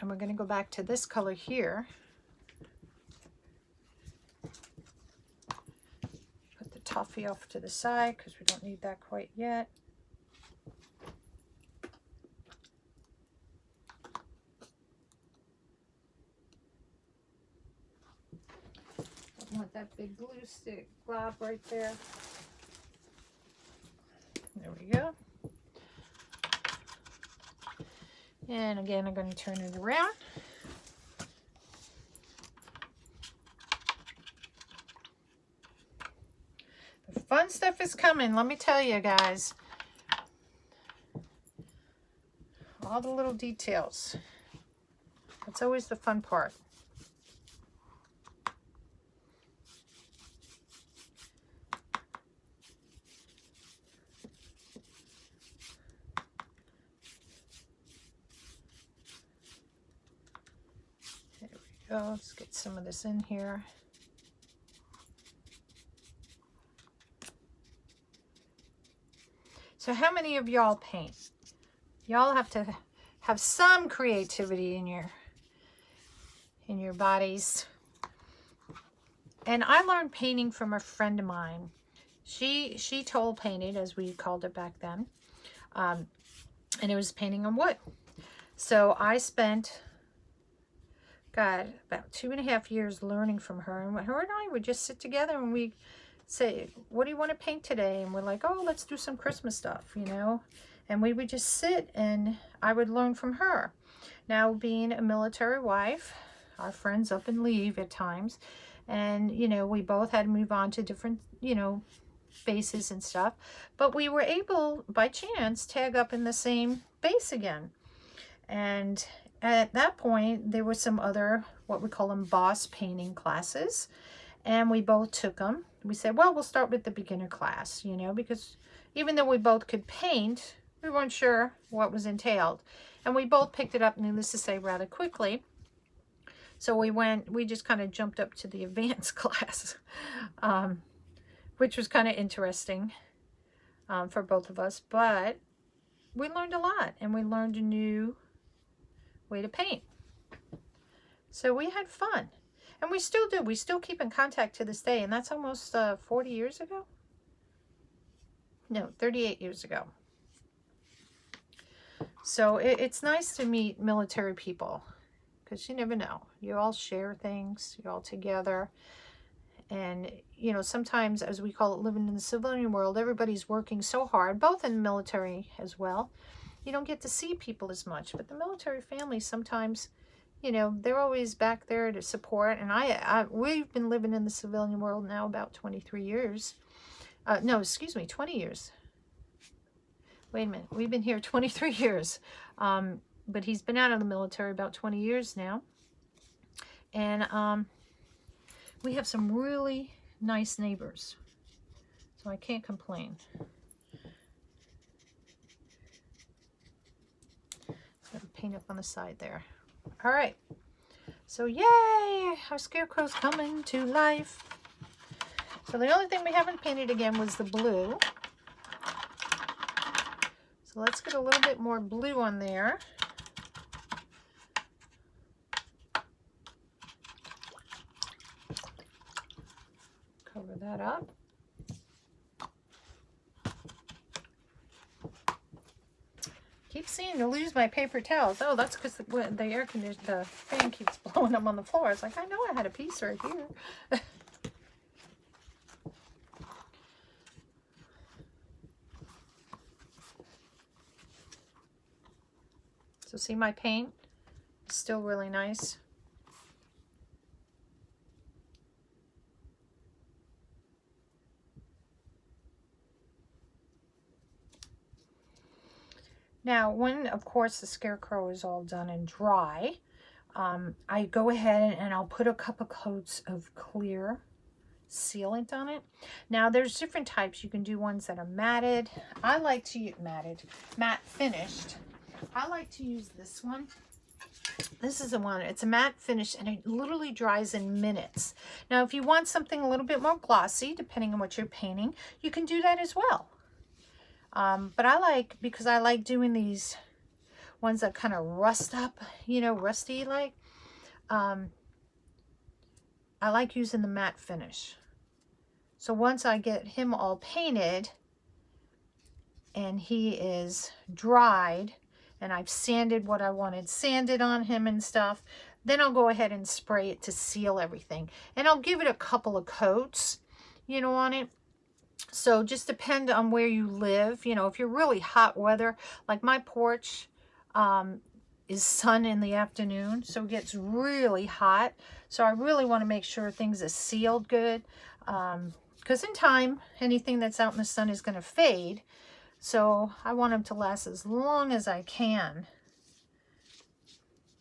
And we're going to go back to this color here. Put the toffee off to the side because we don't need that quite yet. I want that big glue stick glob right there. There we go. And again, I'm going to turn it around. The fun stuff is coming, let me tell you guys. All the little details. That's always the fun part. Let's get some of this in here. So how many of y'all paint? Y'all have to have some creativity in your bodies. And I learned painting from a friend of mine. She toll painted, as we called it back then. And it was painting on wood. So I spent about 2.5 years learning from her, and her and I would just sit together and we say, what do you want to paint today? And we're like, oh, let's do some Christmas stuff, you know. And we would just sit and I would learn from her. Now, being a military wife, our friends up and leave at times, and you know, we both had to move on to different, you know, bases and stuff, but we were able by chance tag up in the same base again. And at that point, there were some other, what we call them, boss painting classes. And we both took them. We said, well, we'll start with the beginner class, you know, because even though we both could paint, we weren't sure what was entailed. And we both picked it up, needless to say, rather quickly. So we just kind of jumped up to the advanced class, which was kind of interesting for both of us. But we learned a lot, and we learned a new way to paint. So we had fun, and we still do. We still keep in contact to this day, and that's almost 40 years ago. No, 38 years ago. So it's nice to meet military people, because you never know. You all share things, you're all together. And, you know, sometimes, as we call it, living in the civilian world, everybody's working so hard, both in the military as well. You don't get to see people as much. But the military families sometimes, you know, they're always back there to support. And we've been living in the civilian world now about 23 years. No, excuse me, 20 years. Wait a minute. We've been here 23 years. But he's been out of the military about 20 years now. And we have some really nice neighbors. So I can't complain. So paint up on the side there. All right. So yay! Our Scarecrow's coming to life. So the only thing we haven't painted again was the blue. So let's get a little bit more blue on there. Cover that up. Keep seeing to lose my paper towels. Oh, that's because the air conditioner, the fan keeps blowing them on the floor. It's like, I know I had a piece right here. So see my paint? It's still really nice. Now, when, of course, the Scarecrow is all done and dry, I go ahead and I'll put a couple coats of clear sealant on it. Now, there's different types. You can do ones that are matted. I like to use matte finished. I like to use this one. This is the one. It's a matte finish, and it literally dries in minutes. Now, if you want something a little bit more glossy, depending on what you're painting, you can do that as well. But because I like doing these ones that kind of rust up, you know, rusty like, I like using the matte finish. So once I get him all painted and he is dried and I've sanded what I wanted sanded on him and stuff, then I'll go ahead and spray it to seal everything. And I'll give it a couple of coats, you know, on it. So just depend on where you live. You know, if you're really hot weather, like my porch is sun in the afternoon, so it gets really hot. So I really want to make sure things are sealed good, because in time, anything that's out in the sun is going to fade. So I want them to last as long as I can,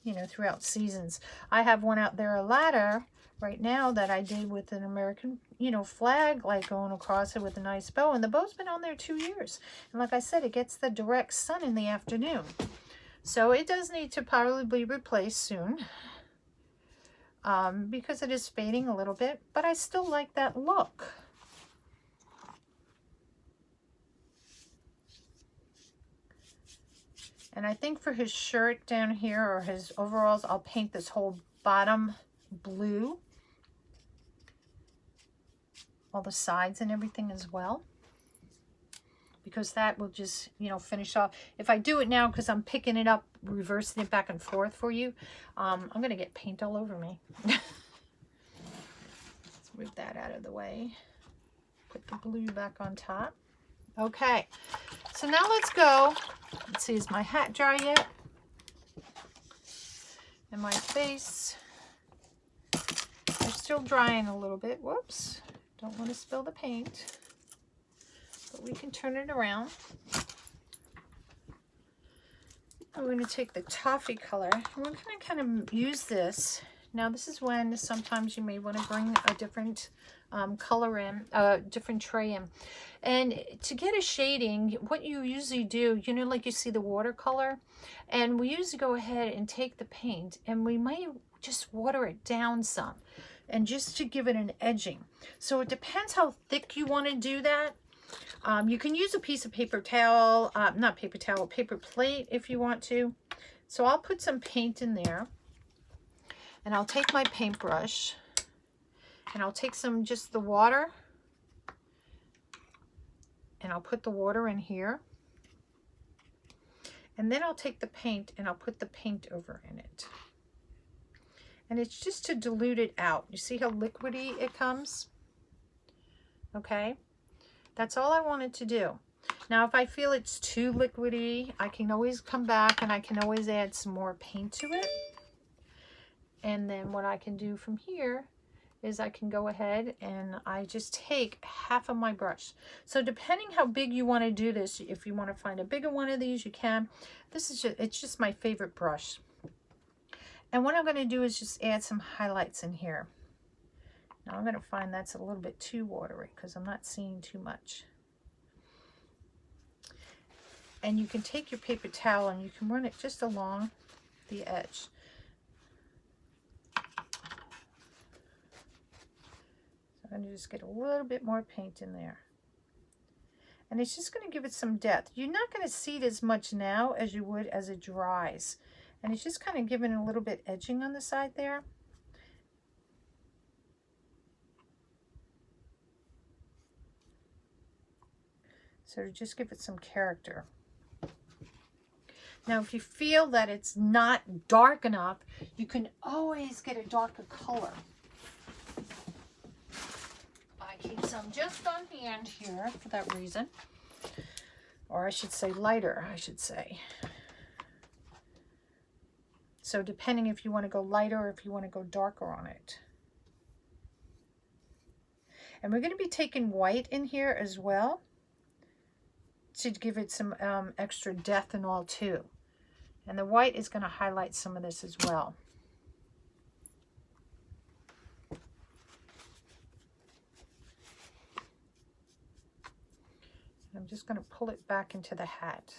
you know, throughout seasons. I have one out there, a ladder, right now that I did with an American, you know, flag, like going across it with a nice bow. And the bow's been on there 2 years. And like I said, it gets the direct sun in the afternoon. So it does need to probably be replaced soon, because it is fading a little bit. But I still like that look. And I think for his shirt down here, or his overalls, I'll paint this whole bottom blue. All the sides and everything as well, because that will just, you know, finish off. If I do it now, because I'm picking it up, reversing it back and forth for you, I'm going to get paint all over me. Let's move that out of the way. Put the blue back on top. Okay, so now let's go. Let's see, is my hat dry yet? And my face, they're still drying a little bit. Whoops. Don't want to spill the paint, but we can turn it around. I'm going to take the toffee color. We're going to kind of use this. Now, this is when sometimes you may want to bring a different color in, a different tray in. And to get a shading, what you usually do, you know, like you see the watercolor, and we usually go ahead and take the paint, and we might just water it down some, and just to give it an edging. So it depends how thick you want to do that. You can use a piece of paper towel, not paper towel, paper plate if you want to. So I'll put some paint in there, and I'll take my paintbrush, and I'll take some, just the water, and I'll put the water in here. And then I'll take the paint and I'll put the paint over in it. And it's just to dilute it out. You see how liquidy it comes? Okay, that's all I wanted to do. Now, if I feel it's too liquidy, I can always come back and I can always add some more paint to it. And then what I can do from here is I can go ahead and I just take half of my brush. So depending how big you want to do this, if you want to find a bigger one of these, you can. This is just, it's just my favorite brush. And what I'm going to do is just add some highlights in here. Now I'm going to find that's a little bit too watery because I'm not seeing too much. And you can take your paper towel and you can run it just along the edge. So I'm going to just get a little bit more paint in there. And it's just going to give it some depth. You're not going to see it as much now as you would as it dries. And it's just kind of giving a little bit edging on the side there. So to just give it some character. Now, if you feel that it's not dark enough, you can always get a darker color. I keep some just on hand here for that reason. Or I should say lighter, I should say. So depending if you want to go lighter or if you want to go darker on it. And we're going to be taking white in here as well to give it some extra depth and all too. And the white is going to highlight some of this as well. I'm just going to pull it back into the hat.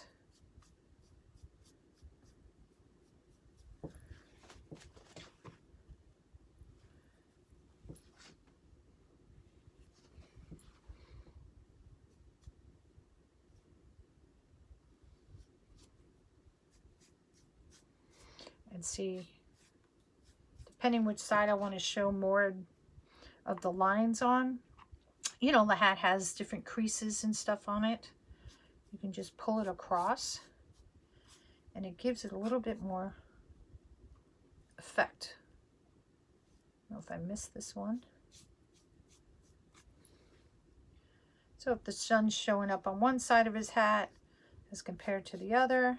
And see, depending which side I want to show more of the lines on. You know, the hat has different creases and stuff on it. You can just pull it across and it gives it a little bit more effect. I don't know if I missed this one. So if the sun's showing up on one side of his hat as compared to the other.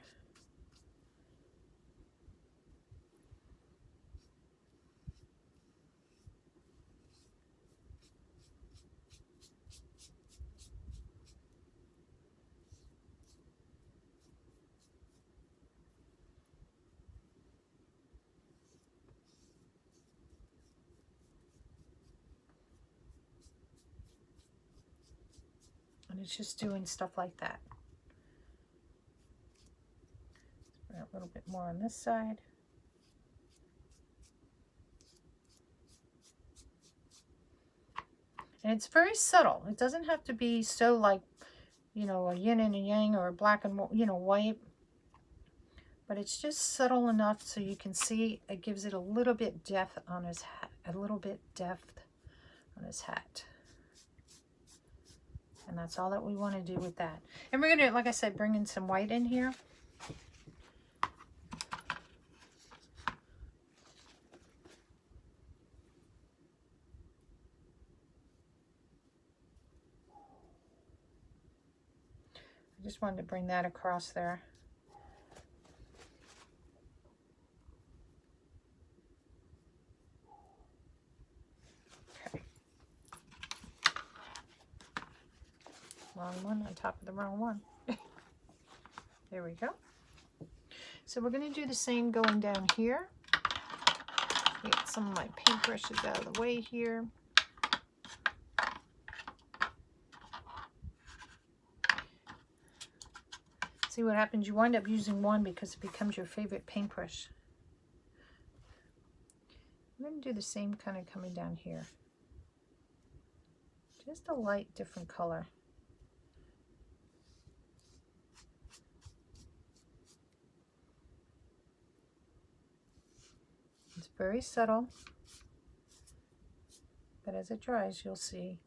And it's just doing stuff like that. Let's bring a little bit more on this side. And it's very subtle. It doesn't have to be so like, you know, a yin and a yang or a black and, you know, white. But it's just subtle enough so you can see it gives it a little bit depth on his hat. A little bit depth on his hat. And that's all that we want to do with that. And we're going to, like I said, bring in some white in here. I just wanted to bring that across there. Wrong one on top of the wrong one. There we go. So we're going to do the same going down here. Get some of my paintbrushes out of the way here. See what happens? You wind up using one because it becomes your favorite paintbrush. I'm going to do the same kind of coming down here. Just a light different color. very subtle. But as it dries, you'll see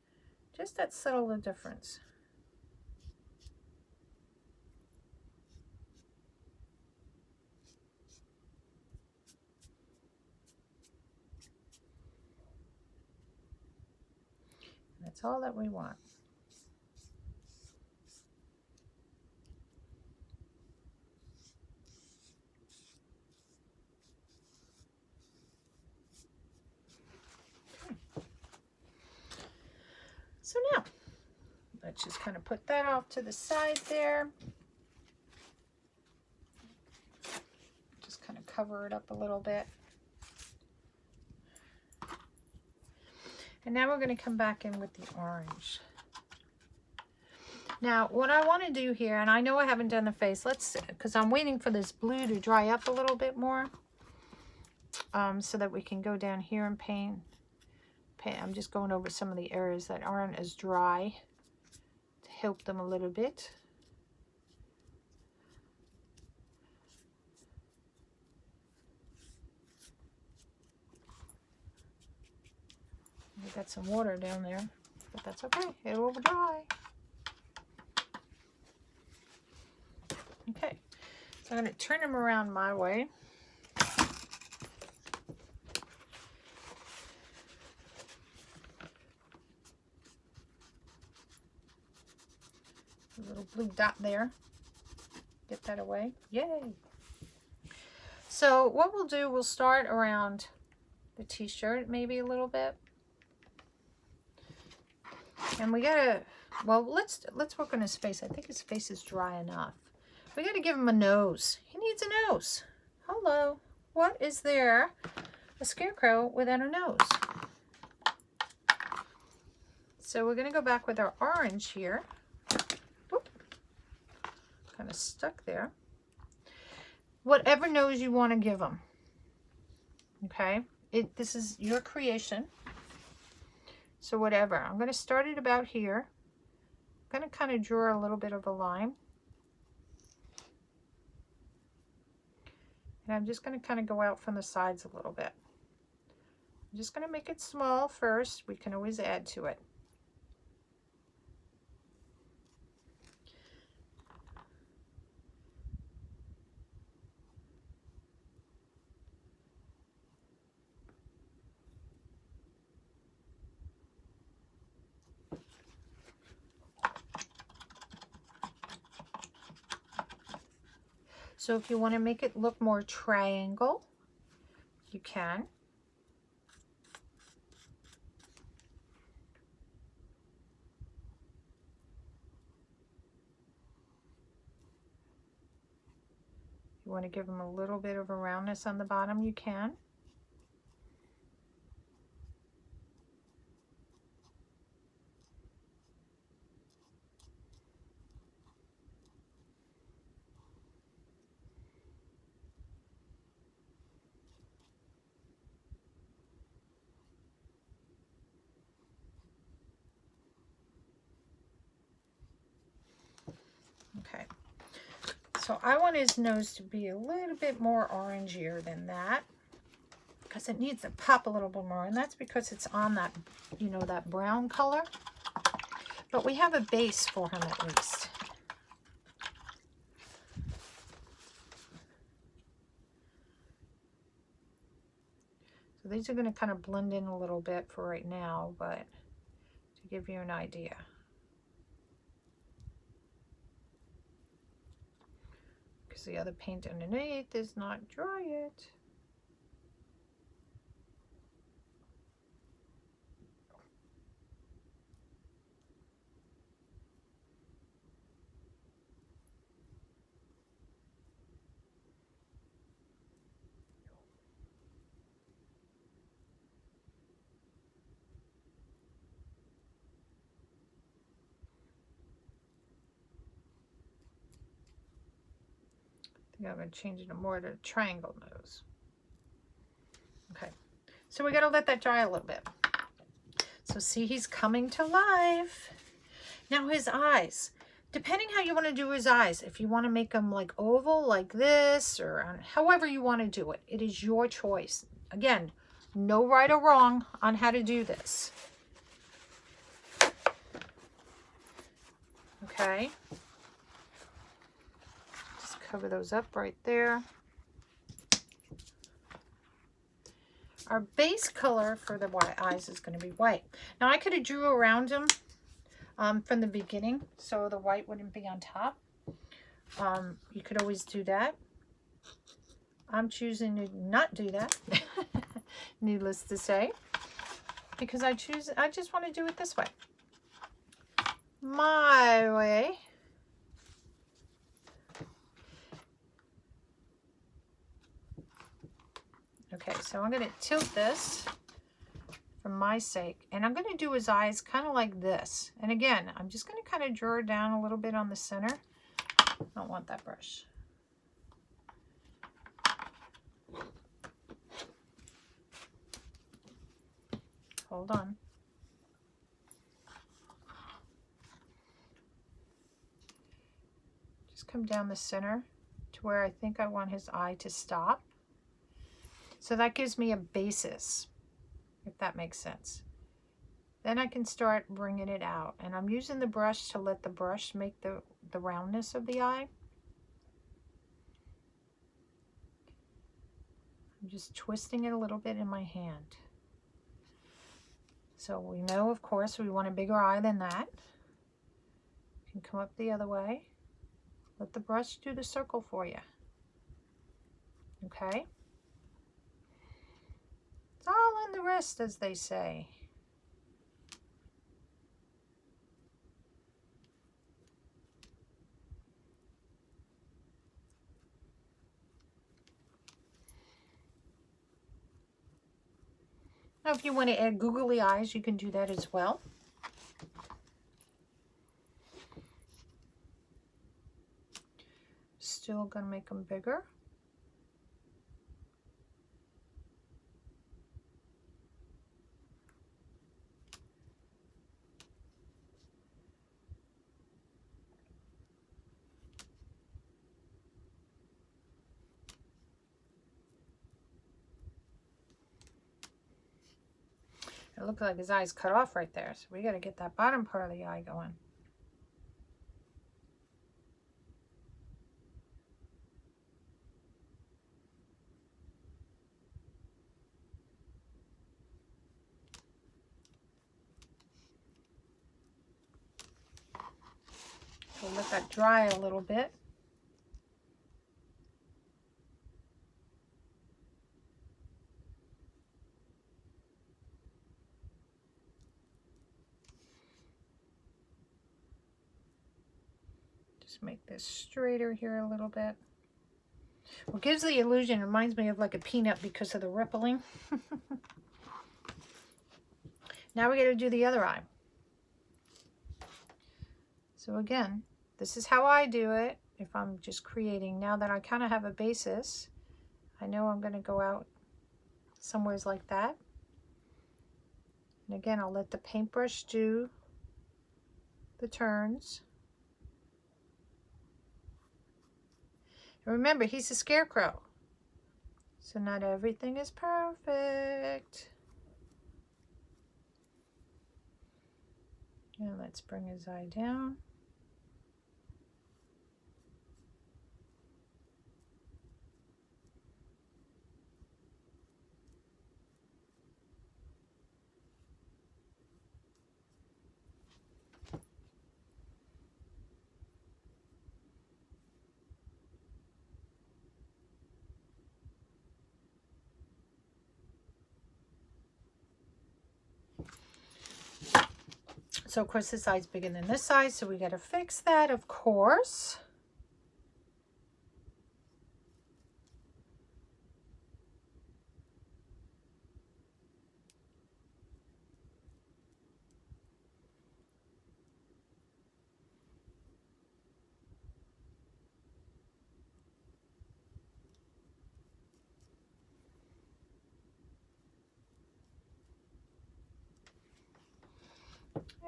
just that subtle a difference. And that's all that we want. So now, let's just kind of put that off to the side there. Just kind of cover it up a little bit. And now we're going to come back in with the orange. Now, what I want to do here, and I know I haven't done the face, because I'm waiting for this blue to dry up a little bit more, so that we can go down here and paint. I'm just going over some of the areas that aren't as dry to help them a little bit. We got some water down there, but that's okay. It will dry. Okay, so I'm going to turn them around my way. A little blue dot there. Get that away. Yay! So what we'll do, we'll start around the t-shirt maybe a little bit. And we gotta, well, let's work on his face. I think his face is dry enough. We gotta give him a nose. He needs a nose. Hello. What is there? A scarecrow without a nose. So we're gonna go back with our orange here. Kind of stuck there. Whatever nose you want to give him. Okay? This is your creation. So whatever. I'm going to start it about here. I'm going to kind of draw a little bit of a line. And I'm just going to kind of go out from the sides a little bit. I'm just going to make it small first. We can always add to it. So if you want to make it look more triangle, you can. You want to give them a little bit of a roundness on the bottom, you can. Okay, so I want his nose to be a little bit more orangier than that because it needs to pop a little bit more, and that's because it's on that, you know, that brown color. But we have a base for him at least. So these are going to kind of blend in a little bit for right now, but to give you an idea. The other paint underneath is not dry yet. I think I'm going to change it more to a triangle nose. Okay, so we got to let that dry a little bit. So see, he's coming to life. Now his eyes, depending how you want to do his eyes, if you want to make them like oval like this, or however you want to do it, it is your choice. Again, no right or wrong on how to do this. Okay. Just cover those up right there. Our base color for the white eyes is going to be white. Now I could have drew around them from the beginning so the white wouldn't be on top. You could always do that. I'm choosing to not do that, needless to say, because I just want to do it this way. My way. Okay, so I'm going to tilt this for my sake, and I'm going to do his eyes kind of like this. And again, I'm just going to kind of draw down a little bit on the center. I don't want that brush. Hold on. Just come down the center to where I think I want his eye to stop. So that gives me a basis, if that makes sense. Then I can start bringing it out. And I'm using the brush to let the brush make the roundness of the eye. I'm just twisting it a little bit in my hand. So we know, of course, we want a bigger eye than that. You can come up the other way. Let the brush do the circle for you. Okay? It's all in the wrist, as they say. Now, if you want to add googly eyes, you can do that as well. Still going to make them bigger. It looks like his eye's cut off right there, so we got to get that bottom part of the eye going. So let that dry a little bit. Just make this straighter here a little bit. What gives the illusion, reminds me of like a peanut because of the rippling. Now we got to do the other eye. So again, this is how I do it if I'm just creating. Now that I kind of have a basis, I know I'm going to go out somewheres like that. And again, I'll let the paintbrush do the turns. And remember, he's a scarecrow, so not everything is perfect. And let's bring his eye down. So of course this side's bigger than this side, so we got to fix that, of course.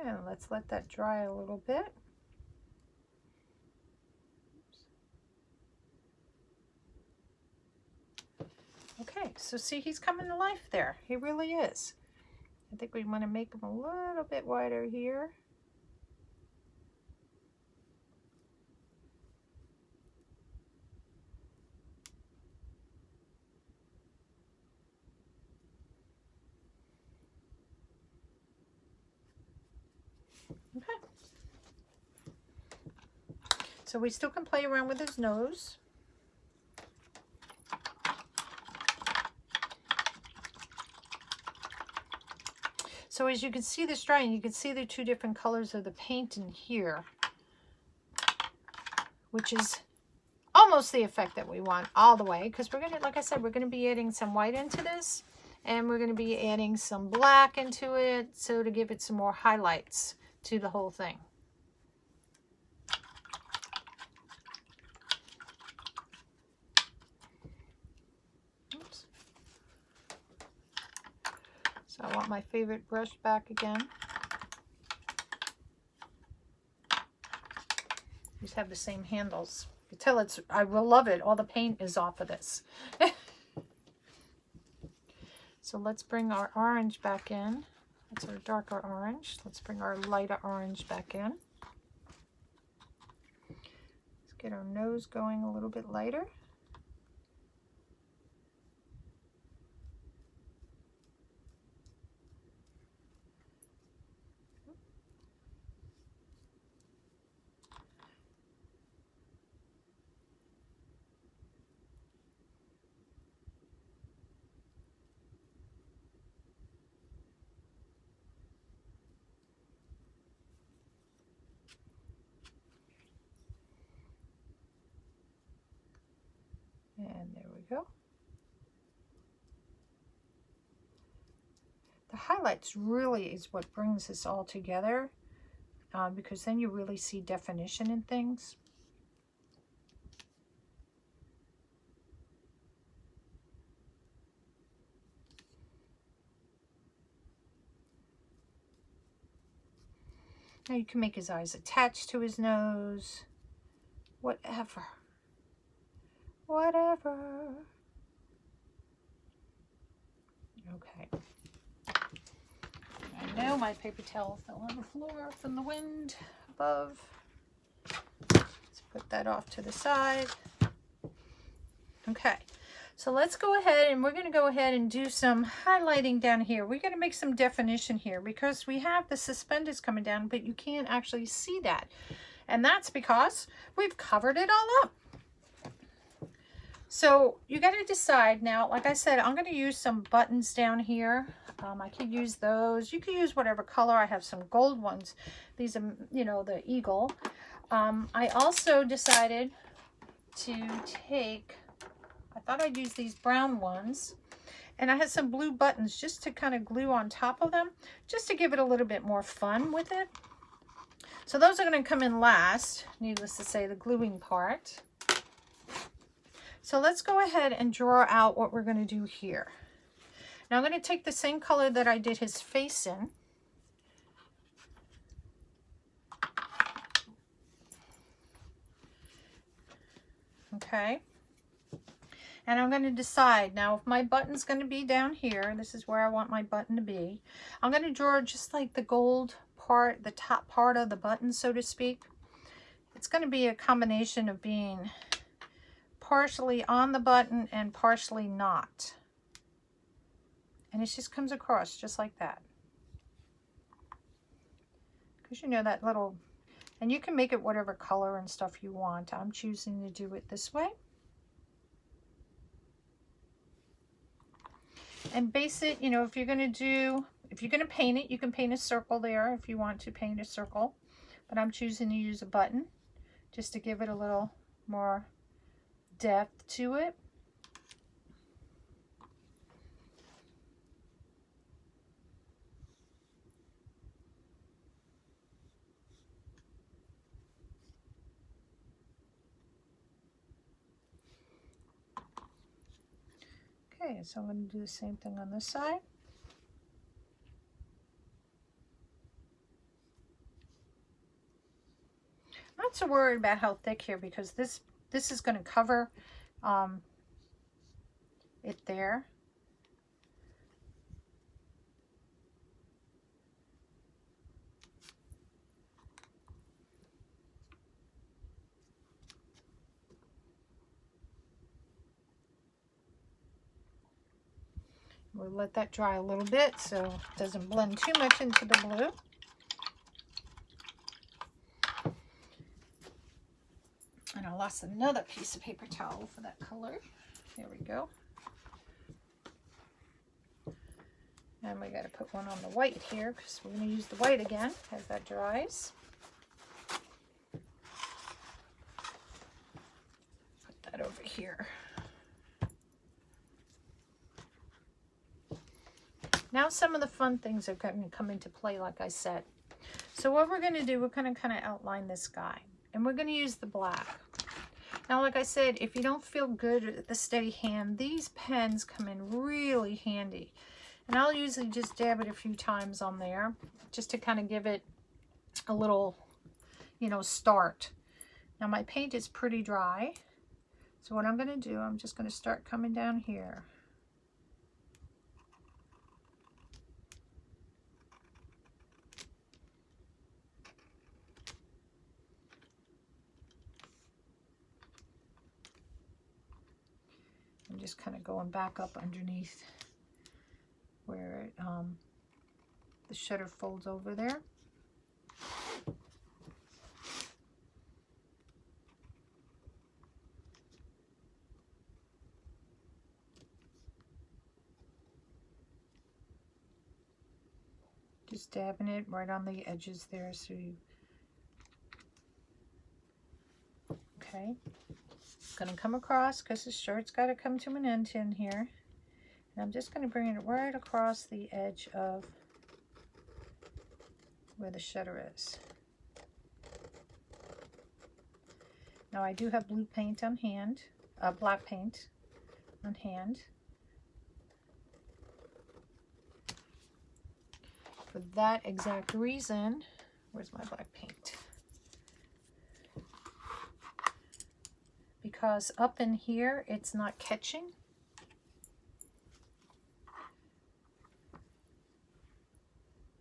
And let's let that dry a little bit. Okay, So see, he's coming to life there. He really is. I think we want to make him a little bit wider here. Okay. So we still can play around with his nose. So as you can see this drying, you can see the two different colors of the paint in here, which is almost the effect that we want all the way, because we're going to, like I said, we're going to be adding some white into this, and we're going to be adding some black into it, so to give it some more highlights to the whole thing. Oops. So I want my favorite brush back again. These have the same handles. You can tell it's, I will love it. All the paint is off of this. So let's bring our orange back in. That's our darker orange. Let's bring our lighter orange back in. Let's get our nose going a little bit lighter. And there we go. The highlights really is what brings this all together, because then you really see definition in things. Now you can make his eyes attached to his nose, whatever. Whatever. Okay. I know my paper towel fell on the floor from the wind above. Let's put that off to the side. Okay. So let's go ahead, and we're going to go ahead and do some highlighting down here. We're going to make some definition here because we have the suspenders coming down, but you can't actually see that. And that's because we've covered it all up. So you got to decide now. Like I said, I'm going to use some buttons down here. I could use those. You could use whatever color. I have some gold ones. These are, you know, the eagle. I also decided to take, I thought I'd use these brown ones. And I had some blue buttons just to kind of glue on top of them, just to give it a little bit more fun with it. So those are going to come in last, needless to say, the gluing part. So let's go ahead and draw out what we're going to do here. Now I'm going to take the same color that I did his face in. Okay. And I'm going to decide now if my button's going to be down here. This is where I want my button to be. I'm going to draw just like the gold part, the top part of the button, so to speak. It's going to be a combination of being partially on the button and partially not. And it just comes across just like that. Because you know that little, and you can make it whatever color and stuff you want. I'm choosing to do it this way. And base it, you know, if you're going to paint it, you can paint a circle there if you want to paint a circle. But I'm choosing to use a button just to give it a little more depth to it. Okay, so I'm going to do the same thing on this side. I'm not so worried about how thick here because this is going to cover it there. We'll let that dry a little bit so it doesn't blend too much into the blue. And I lost another piece of paper towel for that color. There we go. And we got to put one on the white here because we're going to use the white again as that dries. Put that over here. Now some of the fun things are going to come into play, like I said. So what we're going to do, we're going to kind of outline this guy. And we're going to use the black. Now, like I said, if you don't feel good at the steady hand, these pens come in really handy. And I'll usually just dab it a few times on there just to kind of give it a little, you know, start. Now my paint is pretty dry. So what I'm going to do, I'm just going to start coming down here. I'm just kind of going back up underneath where it, the shutter folds over there. Just dabbing it right on the edges there, so you, okay. Going to come across because the shirt's got to come to an end in here. And I'm just going to bring it right across the edge of where the shutter is. Now I do have blue paint on hand, black paint on hand. For that exact reason, where's my black paint? Because up in here, it's not catching.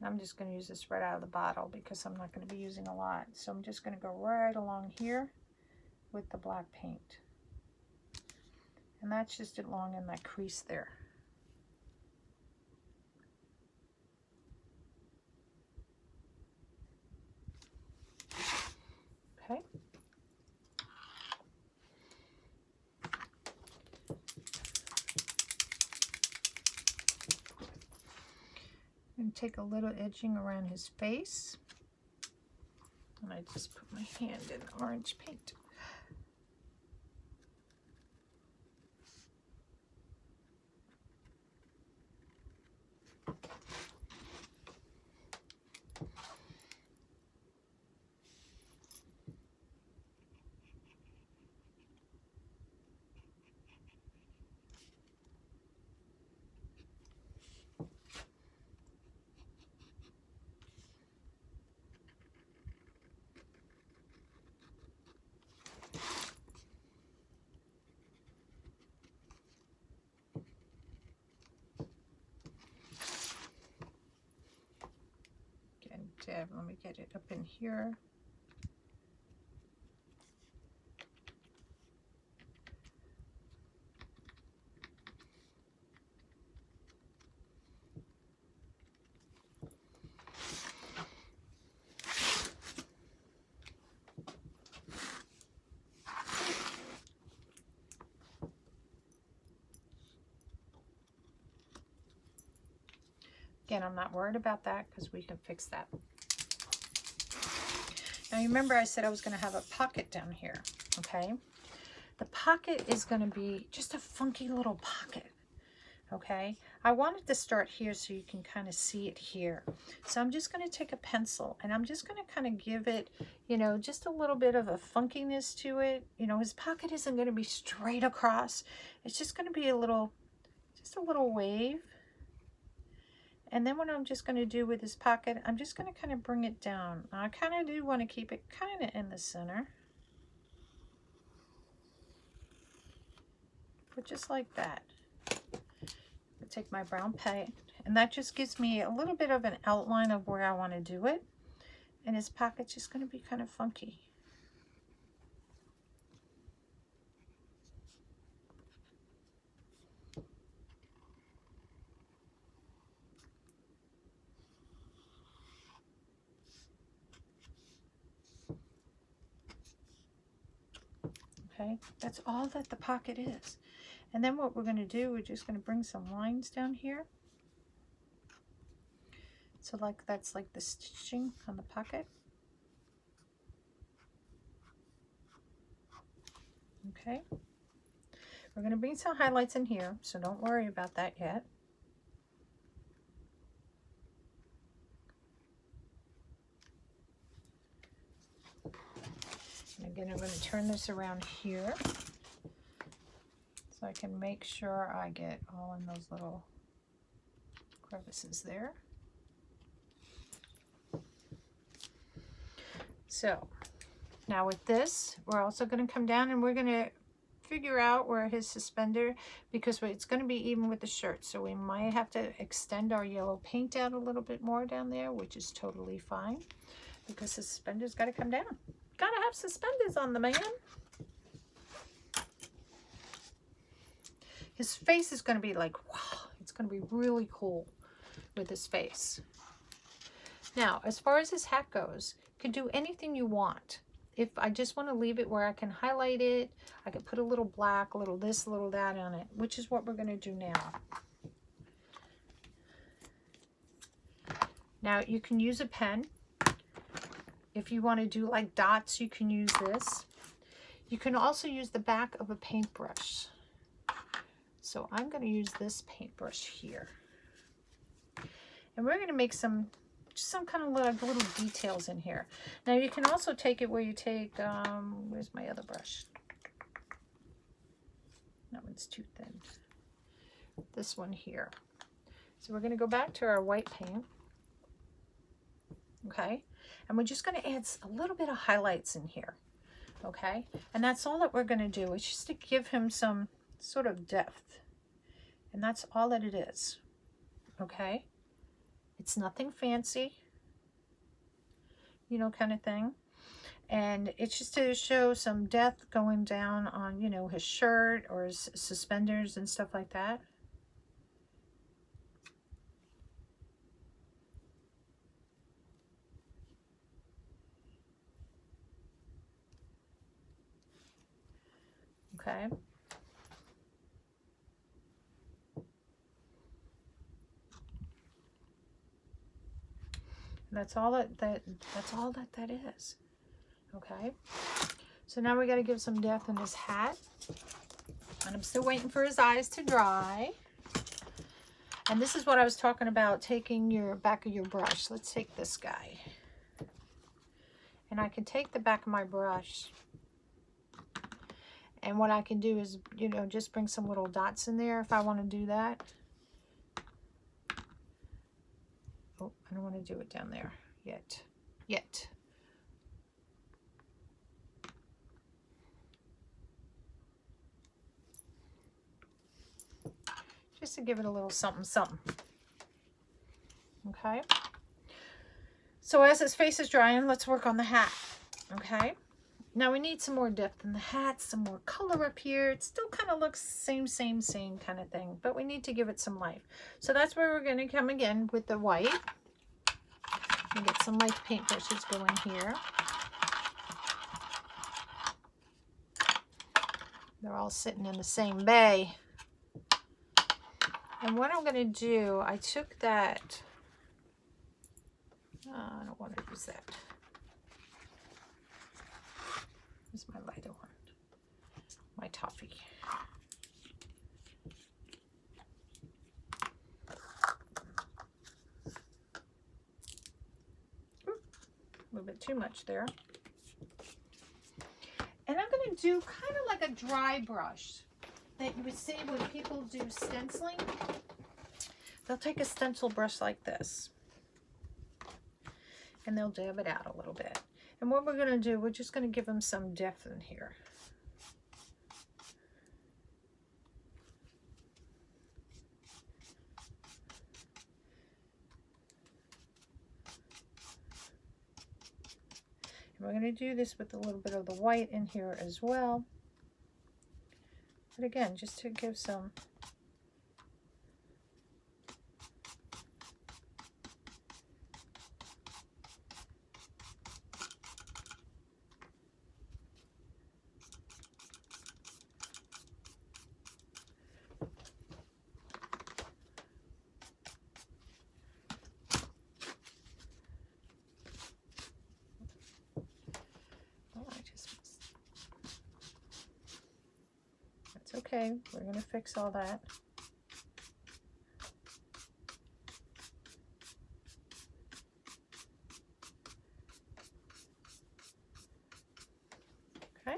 I'm just going to use this right out of the bottle because I'm not going to be using a lot. So I'm just going to go right along here with the black paint. And that's just along in that crease there. Okay. And take a little edging around his face. And I just put my hand in the orange paint. Let me get it up in here. Again, I'm not worried about that because we can fix that. Now, you remember I said I was going to have a pocket down here, okay? The pocket is going to be just a funky little pocket, okay? I wanted to start here so you can kind of see it here. So I'm just going to take a pencil and I'm just going to kind of give it, you know, just a little bit of a funkiness to it. You know, his pocket isn't going to be straight across. It's just going to be a little, just a little wave. And then what I'm just going to do with this pocket, I'm just going to kind of bring it down. I kind of do want to keep it kind of in the center. But just like that. I'll take my brown paint, and that just gives me a little bit of an outline of where I want to do it. And his pocket's just going to be kind of funky. Okay, that's all that the pocket is. And then what we're going to do, we're just going to bring some lines down here. So like that's like the stitching on the pocket. Okay. We're going to bring some highlights in here, so don't worry about that yet. And again, I'm going to turn this around here so I can make sure I get all in those little crevices there. So now with this, we're also going to come down and we're going to figure out where his suspender, because it's going to be even with the shirt, so we might have to extend our yellow paint out a little bit more down there, which is totally fine, because the suspender's got to come down. Gotta have suspenders on the man. His face is going to be like, wow, it's going to be really cool with his face. Now, as far as his hat goes, you can do anything you want. If I just want to leave it where I can highlight it, I can put a little black, a little this, a little that on it, which is what we're going to do now. Now, you can use a pen. If you want to do like dots, you can use this. You can also use the back of a paintbrush. So I'm going to use this paintbrush here. And we're going to make some kind of little details in here. Now you can also take it where you take, where's my other brush? That one's too thin. This one here. So we're going to go back to our white paint. Okay. And we're just going to add a little bit of highlights in here. Okay. And that's all that we're going to do. It's just to give him some sort of depth. And that's all that it is. Okay. It's nothing fancy, you know, kind of thing. And it's just to show some depth going down on, you know, his shirt or his suspenders and stuff like that. Okay. That's all that's all that is. Okay. So now we got to give some depth in his hat. And I'm still waiting for his eyes to dry. And this is what I was talking about, taking your back of your brush. Let's take this guy. And I can take the back of my brush. And what I can do is, you know, just bring some little dots in there if I want to do that. Oh, I don't want to do it down there yet. Just to give it a little something, something. Okay. So as his face is drying, let's work on the hat. Okay. Now we need some more depth in the hat, some more color up here. It still kind of looks same kind of thing, but we need to give it some life. So that's where we're going to come again with the white. And get some light paintbrushes going here. They're all sitting in the same bay. And what I'm going to do, I took that, I don't want to use that. Where's my lighter one? My toffee. A little bit too much there. And I'm going to do kind of like a dry brush that you would see when people do stenciling. They'll take a stencil brush like this and they'll dab it out a little bit. And what we're going to do, we're just going to give them some depth in here. And we're going to do this with a little bit of the white in here as well. But again, just to give some okay. We're going to fix all that. Okay.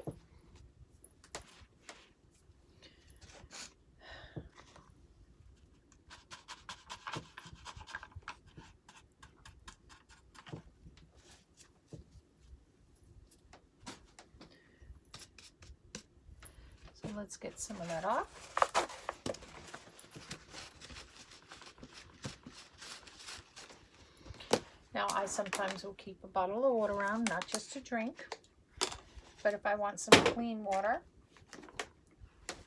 So let's get some of that off. Now, I sometimes will keep a bottle of water around, not just to drink, but if I want some clean water,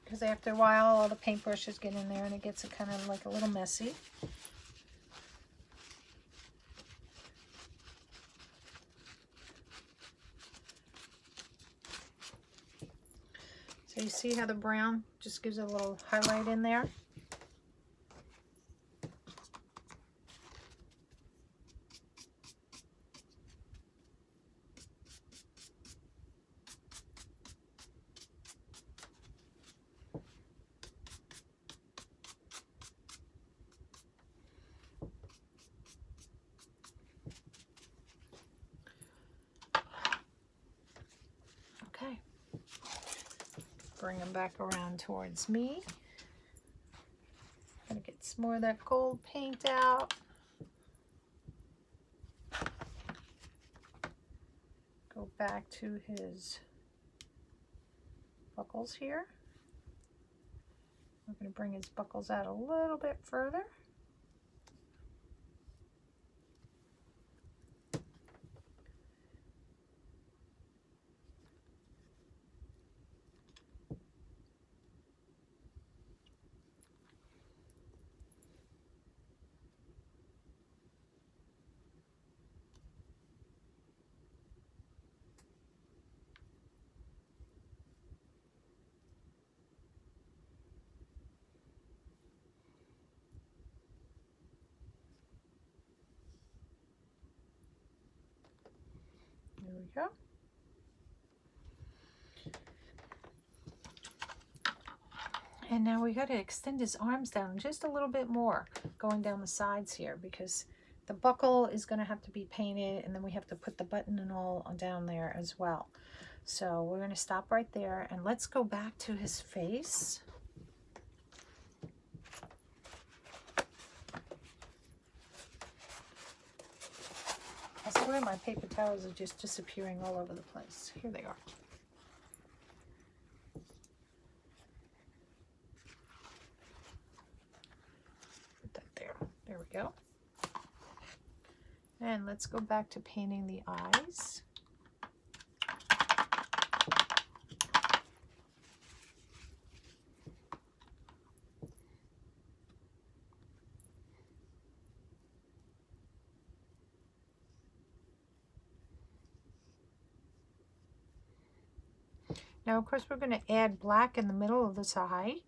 because after a while, all the paintbrushes get in there and it gets kind of like a little messy. So you see how the brown just gives a little highlight in there? Okay. Bring them back around towards me. Gonna get some more of that gold paint out. Go back to his buckles here. I'm going to bring his buckles out a little bit further. There we go. And now we got to extend his arms down just a little bit more, going down the sides here, because the buckle is going to have to be painted, and then we have to put the button and all down there as well. So we're going to stop right there, and let's go back to his face. I swear my paper towels are just disappearing all over the place. Here they are. Put that there. There we go. And let's go back to painting the eyes. Now, of course, we're going to add black in the middle of this eye.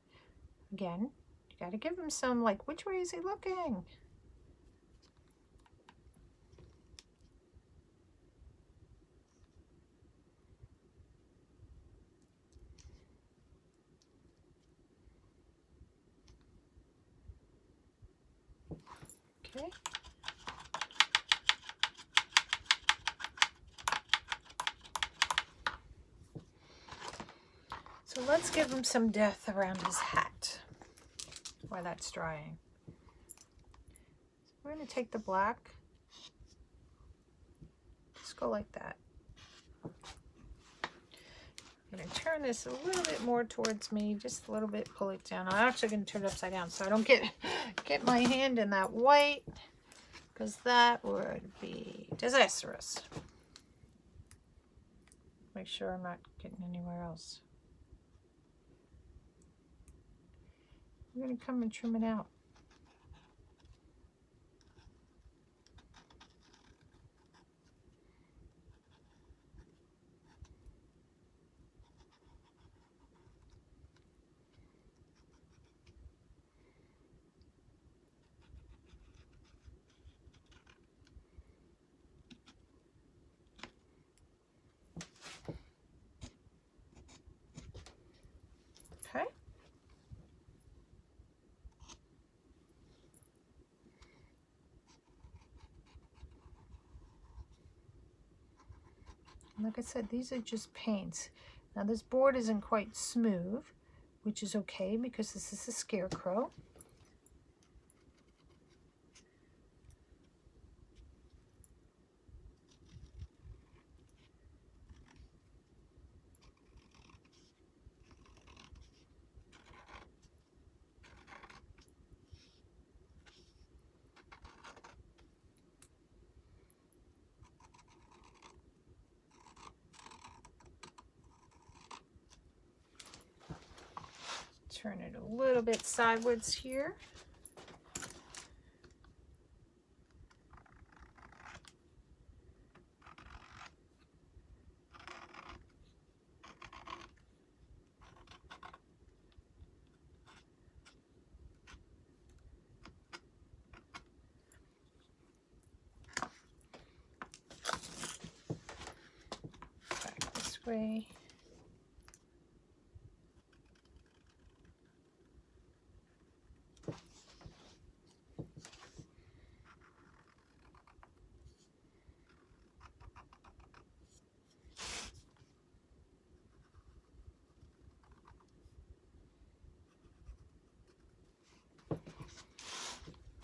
Again, you got to give him some, like, which way is he looking? Okay. So let's give him some depth around his hat while that's drying. So we're going to take the black, just go like that. I'm going to turn this a little bit more towards me, just a little bit, pull it down. I'm actually going to turn it upside down so I don't get my hand in that white, because that would be disastrous. Make sure I'm not getting anywhere else. I'm going to come and trim it out. Okay. Like I said, these are just paints. Now this board isn't quite smooth, which is okay because this is a Scarecrow. Turn it a little bit sideways here. Back this way.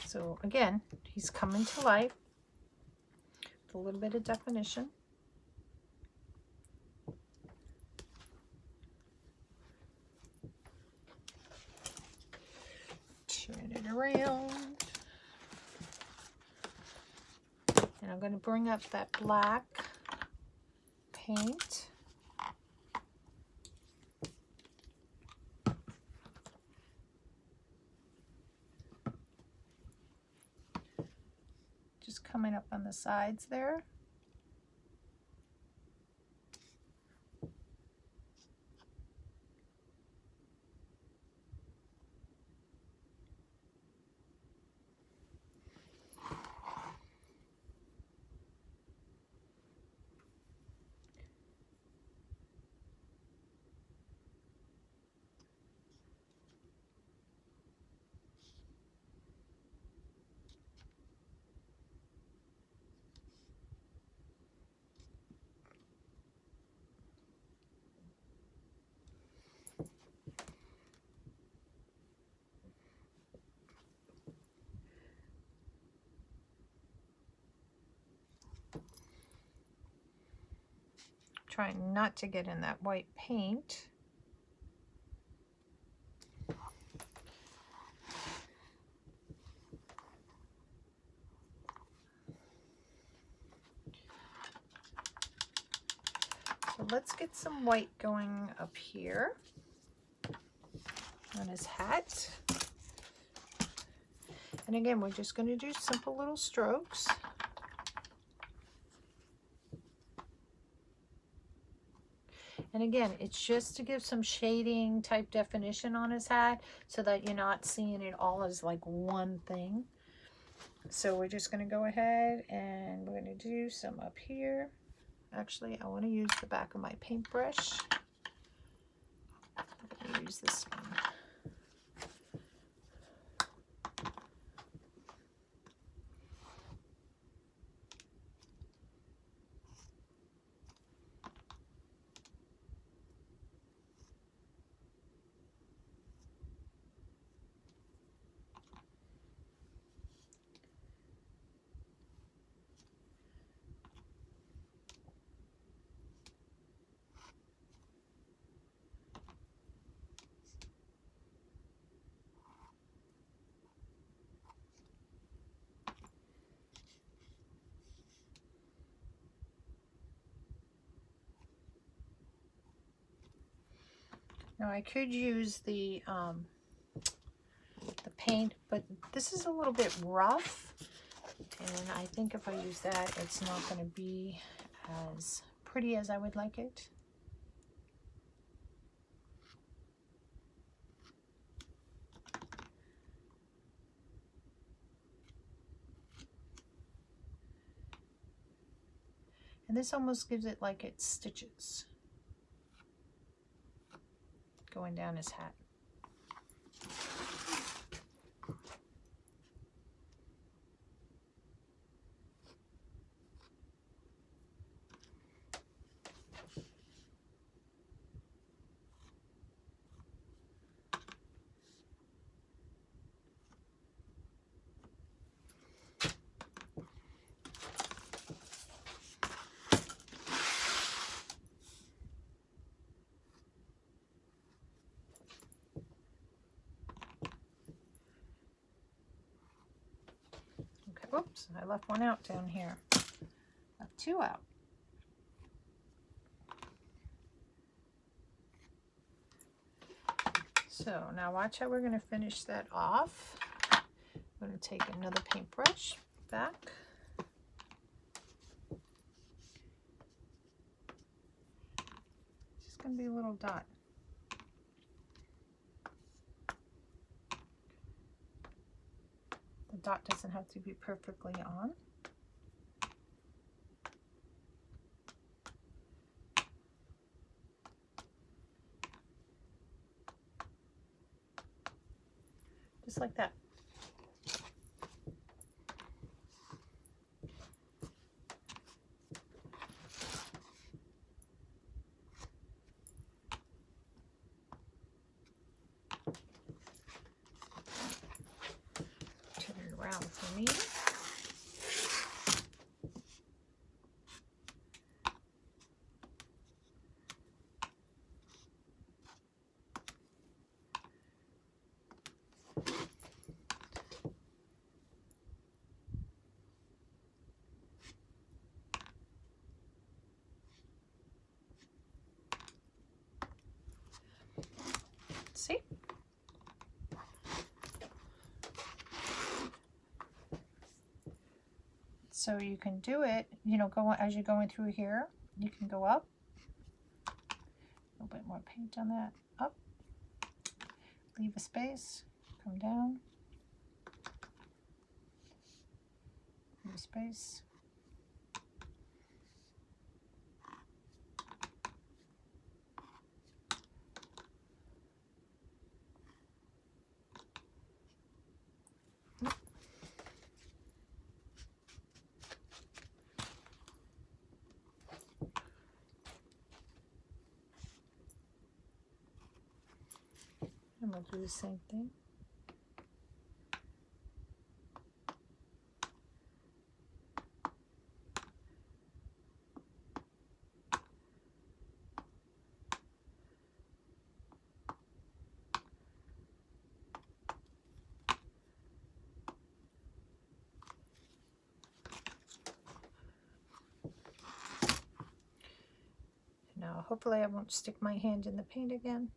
So again, he's coming to life with a little bit of definition. Turn it around. And I'm going to bring up that black paint. Just coming up on the sides there. Trying not to get in that white paint. So let's get some white going up here on his hat. And again, we're just going to do simple little strokes. And again, it's just to give some shading type definition on his hat so that you're not seeing it all as like one thing. So we're just going to go ahead and we're going to do some up here. Actually, I want to use the back of my paintbrush. I'm going to use this one. Now I could use the paint, but this is a little bit rough, and I think if I use that, it's not going to be as pretty as I would like it. And this almost gives it like it's stitches going down his hat. Oops, I left one out down here. Left two out. So now watch how we're going to finish that off. I'm going to take another paintbrush back. It's just going to be a little dot. The dot doesn't have to be perfectly on. Just like that. Turn it around for me. See? So you can do it, you know, go as you're going through here, you can go up. A little bit more paint on that. Up. Leave a space. Come down. Leave a space. And we'll do the same thing. Now, hopefully I won't stick my hand in the paint again.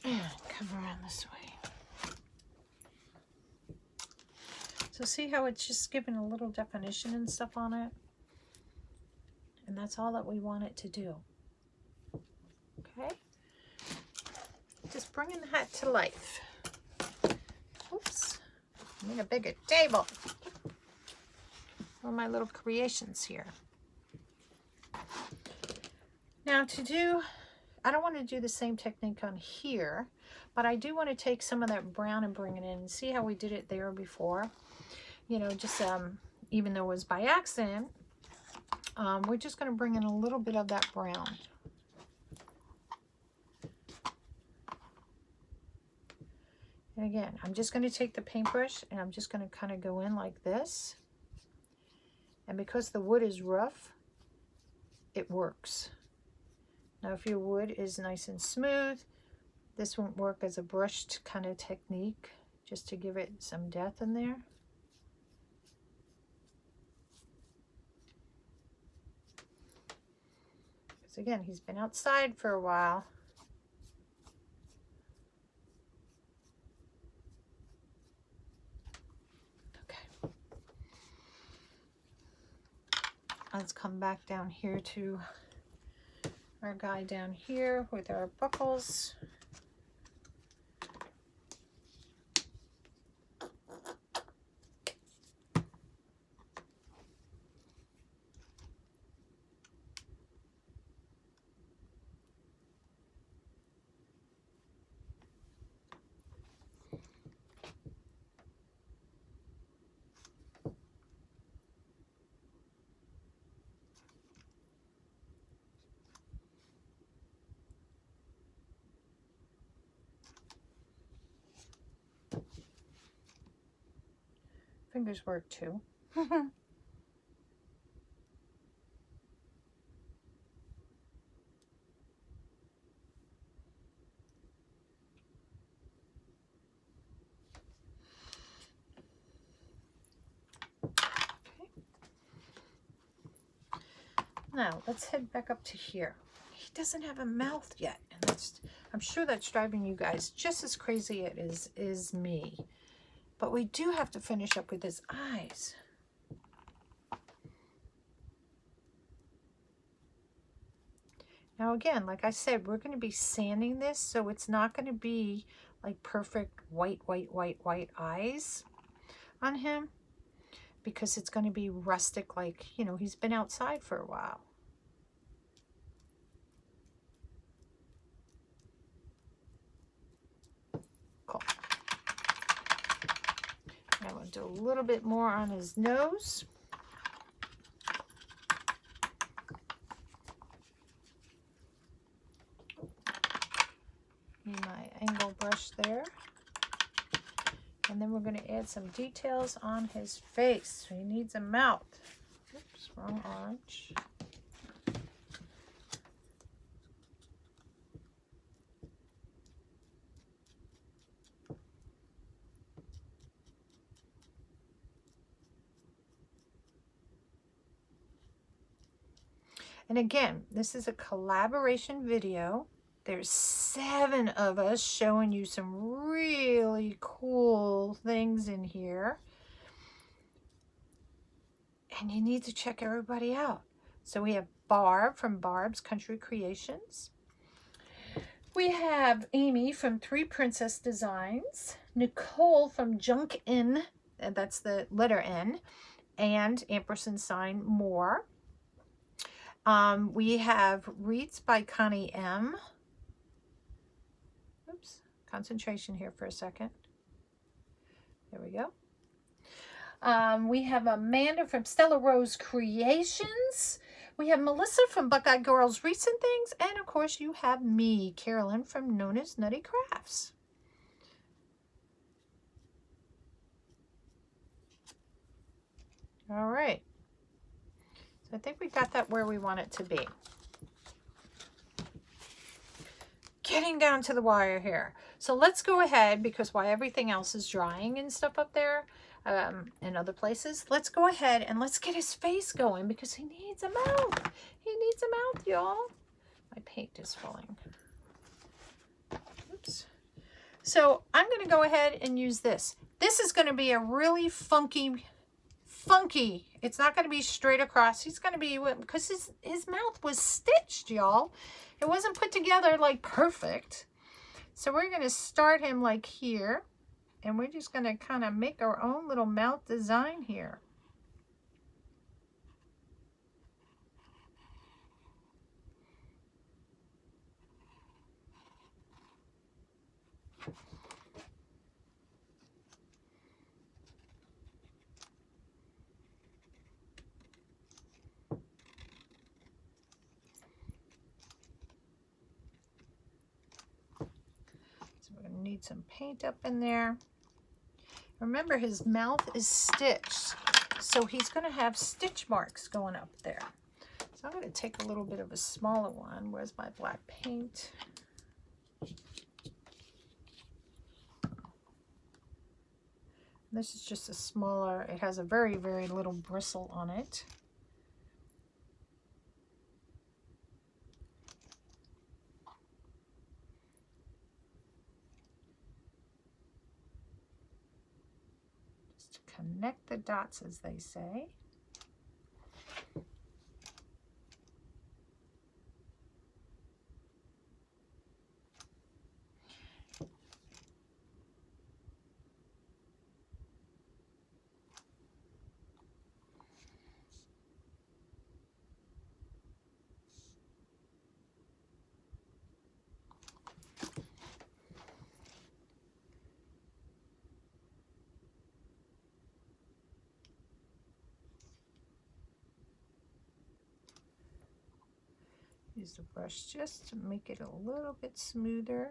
And come around this way. So see how it's just giving a little definition and stuff on it? And that's all that we want it to do. Okay? Just bringing that to life. Oops. I need a bigger table. All my little creations here. Now to do, I don't want to do the same technique on here, but I do want to take some of that brown and bring it in and see how we did it there before. You know, just even though it was by accident, we're just going to bring in a little bit of that brown. And again, I'm just going to take the paintbrush and I'm just going to kind of go in like this. And because the wood is rough, it works. Now if your wood is nice and smooth, this won't work as a brushed kind of technique, just to give it some depth in there. Because again, he's been outside for a while. Okay. Let's come back down here to our guy down here with our buckles. Fingers work too. Now let's head back up to here. He doesn't have a mouth yet, and I'm sure that's driving you guys just as crazy as me. But we do have to finish up with his eyes. Now again, like I said, we're going to be sanding this, so it's not going to be like perfect white eyes on him, because it's going to be rustic, like, you know, he's been outside for a while. Cool. I'm going to do a little bit more on his nose. Need my angle brush there. And then we're going to add some details on his face. He needs a mouth. Oops, wrong orange. And again, this is a collaboration video. There's 7 of us showing you some really cool things in here. And you need to check everybody out. So we have Barb from Barb's Country Creations. We have Amy from 3 Princess Designs. Nicole from Junk In, and that's the letter N, and ampersand sign more. We have Wreaths by Connie M. Oops, concentration here for a second. There we go. We have Amanda from Stella Rose Creations. We have Melissa from Buckeye Girls Recent Things. And of course you have me, Carolyn, from Nona's Nutty Crafts. All right. So I think we got that where we want it to be. Getting down to the wire here. So let's go ahead, because while everything else is drying and stuff up there and other places, let's go ahead and let's get his face going, because he needs a mouth. He needs a mouth, y'all. My paint is falling. Oops. So I'm going to go ahead and use this. This is going to be a really funky. It's not going to be straight across. He's going to be, because his mouth was stitched, y'all. It wasn't put together like perfect. So we're going to start him like here, and we're just going to kind of make our own little mouth design here. Need some paint up in there. Remember, his mouth is stitched, so he's going to have stitch marks going up there. So I'm going to take a little bit of a smaller one. Where's my black paint? This is just a smaller, it has a very little bristle on it. connect the dots, as they say. Use the brush just to make it a little bit smoother.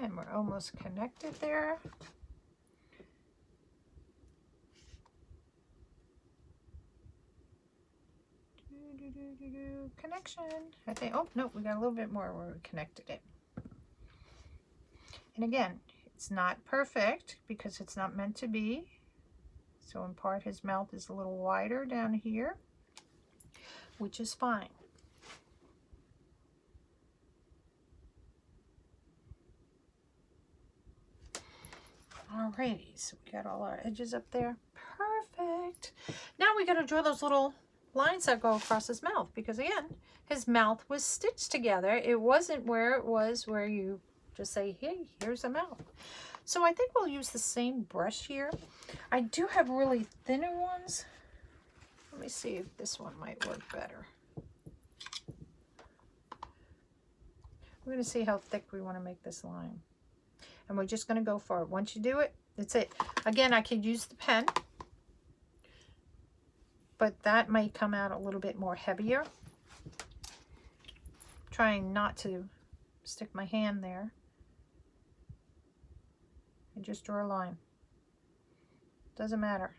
And we're almost connected there. Connection. I think, oh no, we got a little bit more where we connected it. And again, it's not perfect because it's not meant to be. So in part his mouth is a little wider down here, which is fine. Alrighty, so we got all our edges up there. Perfect. Now we got to draw those little lines that go across his mouth, because again, his mouth was stitched together. It wasn't where it was where you just say, hey, here's a mouth. So I think we'll use the same brush here. I do have really thinner ones. Let me see if this one might work better. We're going to see how thick we want to make this line. And we're just going to go for it. Once you do it, that's it. Again, I could use the pen, but that might come out a little bit more heavier. Trying not to stick my hand there. And just draw a line. Doesn't matter.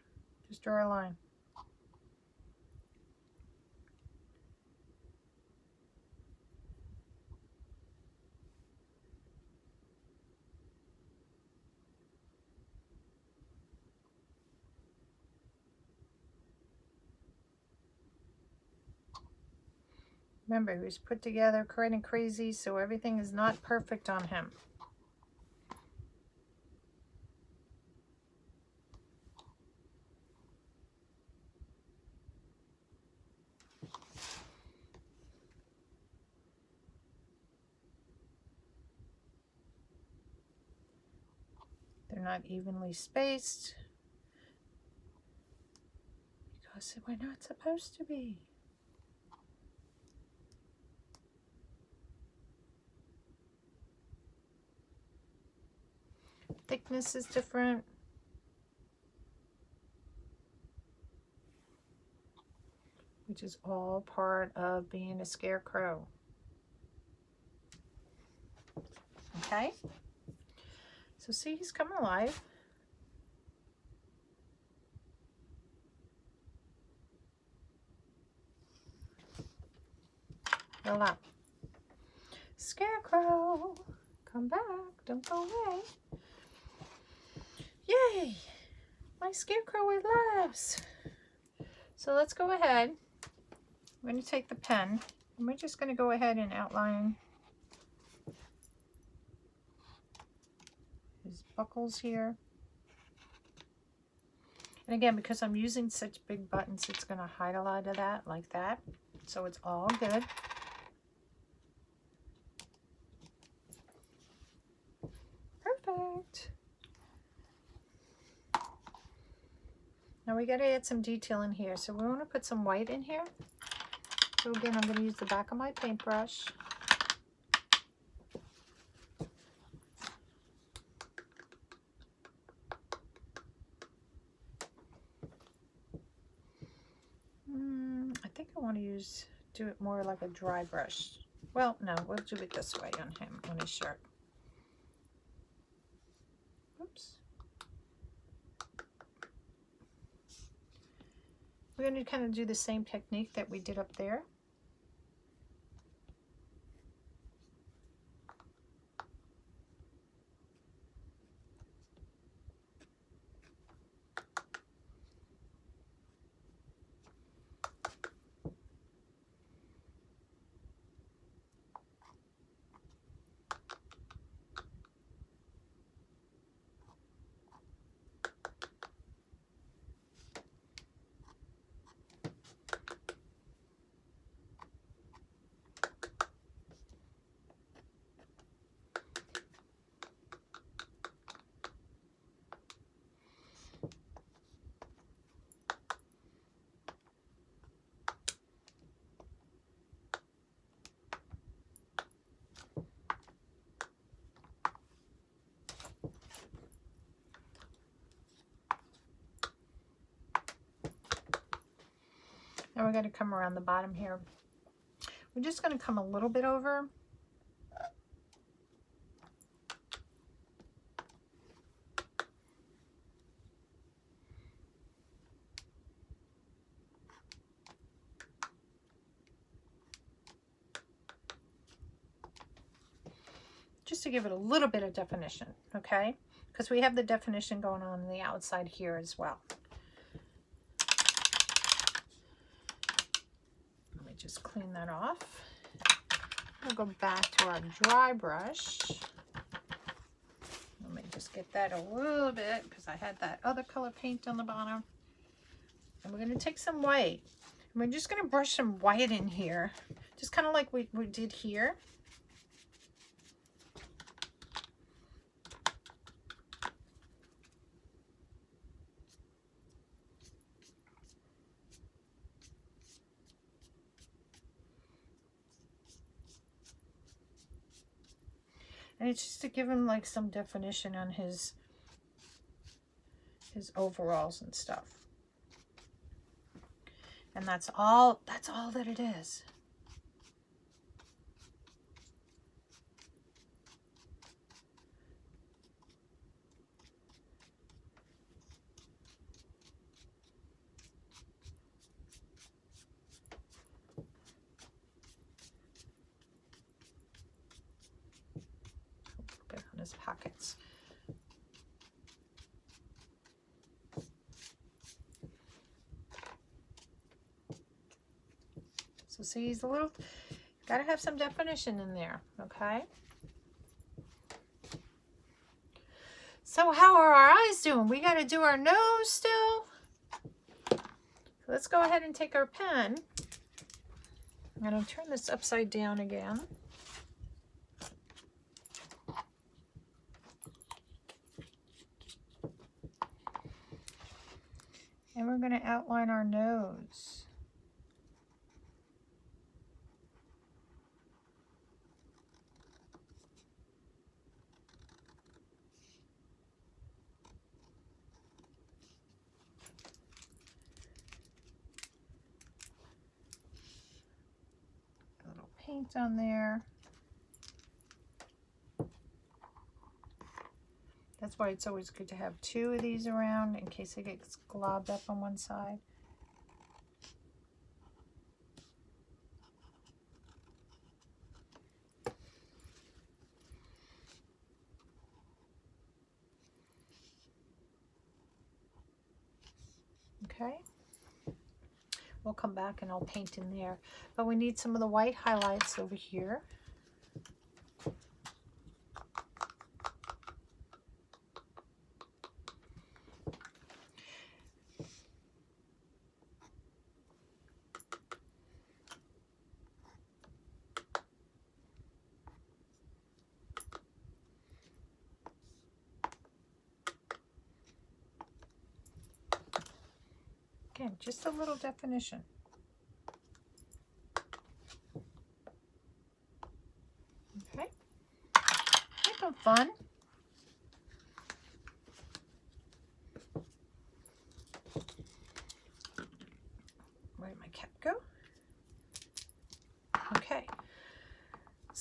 Just draw a line. Remember, he was put together kind of crazy, so everything is not perfect on him. They're not evenly spaced because we're not supposed to be. Thickness is different. Which is all part of being a scarecrow. Okay? So see, he's coming alive. Voila. Scarecrow, come back, don't go away. Yay, my scarecrow lives. So let's go ahead. I'm going to take the pen and we're just going to go ahead and outline his buckles here. And again, because I'm using such big buttons, it's going to hide a lot of that like that. So it's all good. Perfect. Now we got to add some detail in here. So we want to put some white in here. So again, I'm going to use the back of my paintbrush. I think I want to do it more like a dry brush. Well, no, we'll do it this way on him, on his shirt. Oops. We're going to kind of do the same technique that we did up there. Now we're going to come around the bottom here. We're just going to come a little bit over. Just to give it a little bit of definition, okay? Because we have the definition going on the outside here as well. Let me just clean that off. We'll go back to our dry brush. Let me just get that a little bit because I had that other color paint on the bottom. And we're going to take some white. And we're just going to brush some white in here. Just kind of like we did here. And it's just to give him like some definition on his overalls and stuff. And that's all that it is. On his pockets. So see, he's a little, gotta have some definition in there, okay? So how are our eyes doing? We gotta do our nose still. So let's go ahead and take our pen. I'm gonna turn this upside down again. And we're going to outline our nose. A little paint on there. That's why it's always good to have two of these around in case it gets globbed up on one side. Okay. We'll come back and I'll paint in there. But we need some of the white highlights over here. Again, just a little definition. Okay. Make them fun. Where did my cap go? Okay.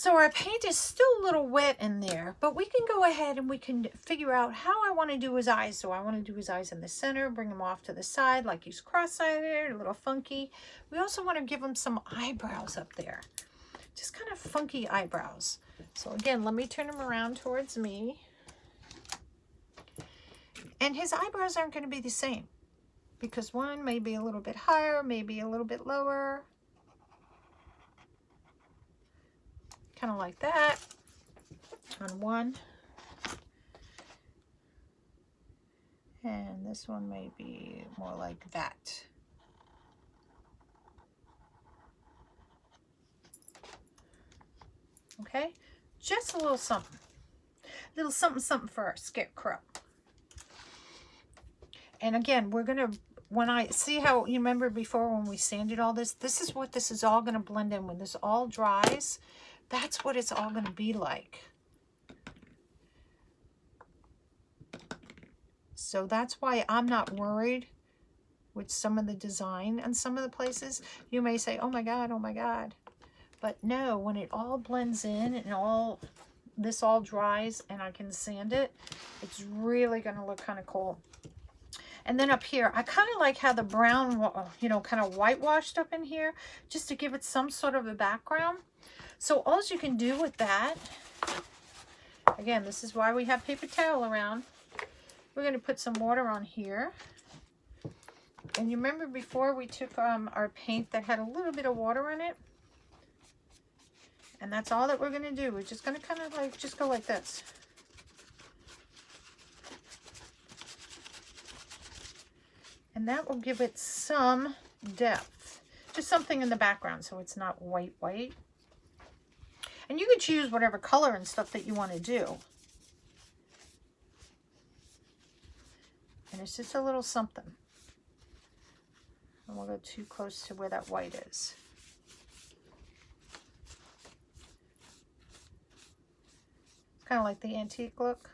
So our paint is still a little wet in there, but we can go ahead and we can figure out how I want to do his eyes. So I want to do his eyes in the center, bring him off to the side like he's cross-eyed, a little funky. We also want to give him some eyebrows up there. Just kind of funky eyebrows. So again, let me turn him around towards me. And his eyebrows aren't going to be the same because one may be a little bit higher, maybe a little bit lower. Kind of like that on one. And this one may be more like that. Okay, just a little something. A little something something for our Scarecrow. And again, we're going to, when I see how, you remember before when we sanded all this, this is what this is all going to blend in. When this all dries, that's what it's all going to be like. So that's why I'm not worried with some of the design and some of the places. You may say, oh my God, oh my God. But no, when it all blends in and this all dries and I can sand it, it's really going to look kind of cool. And then up here, I kind of like how the brown, you know, kind of whitewashed up in here, just to give it some sort of a background. So all you can do with that, again, this is why we have paper towel around. We're going to put some water on here. And you remember before we took our paint that had a little bit of water in it? And that's all that we're going to do. We're just going to kind of like, just go like this. And that will give it some depth. Just something in the background so it's not white. And you can choose whatever color and stuff that you want to do. And it's just a little something. I won't go too close to where that white is. It's kind of like the antique look.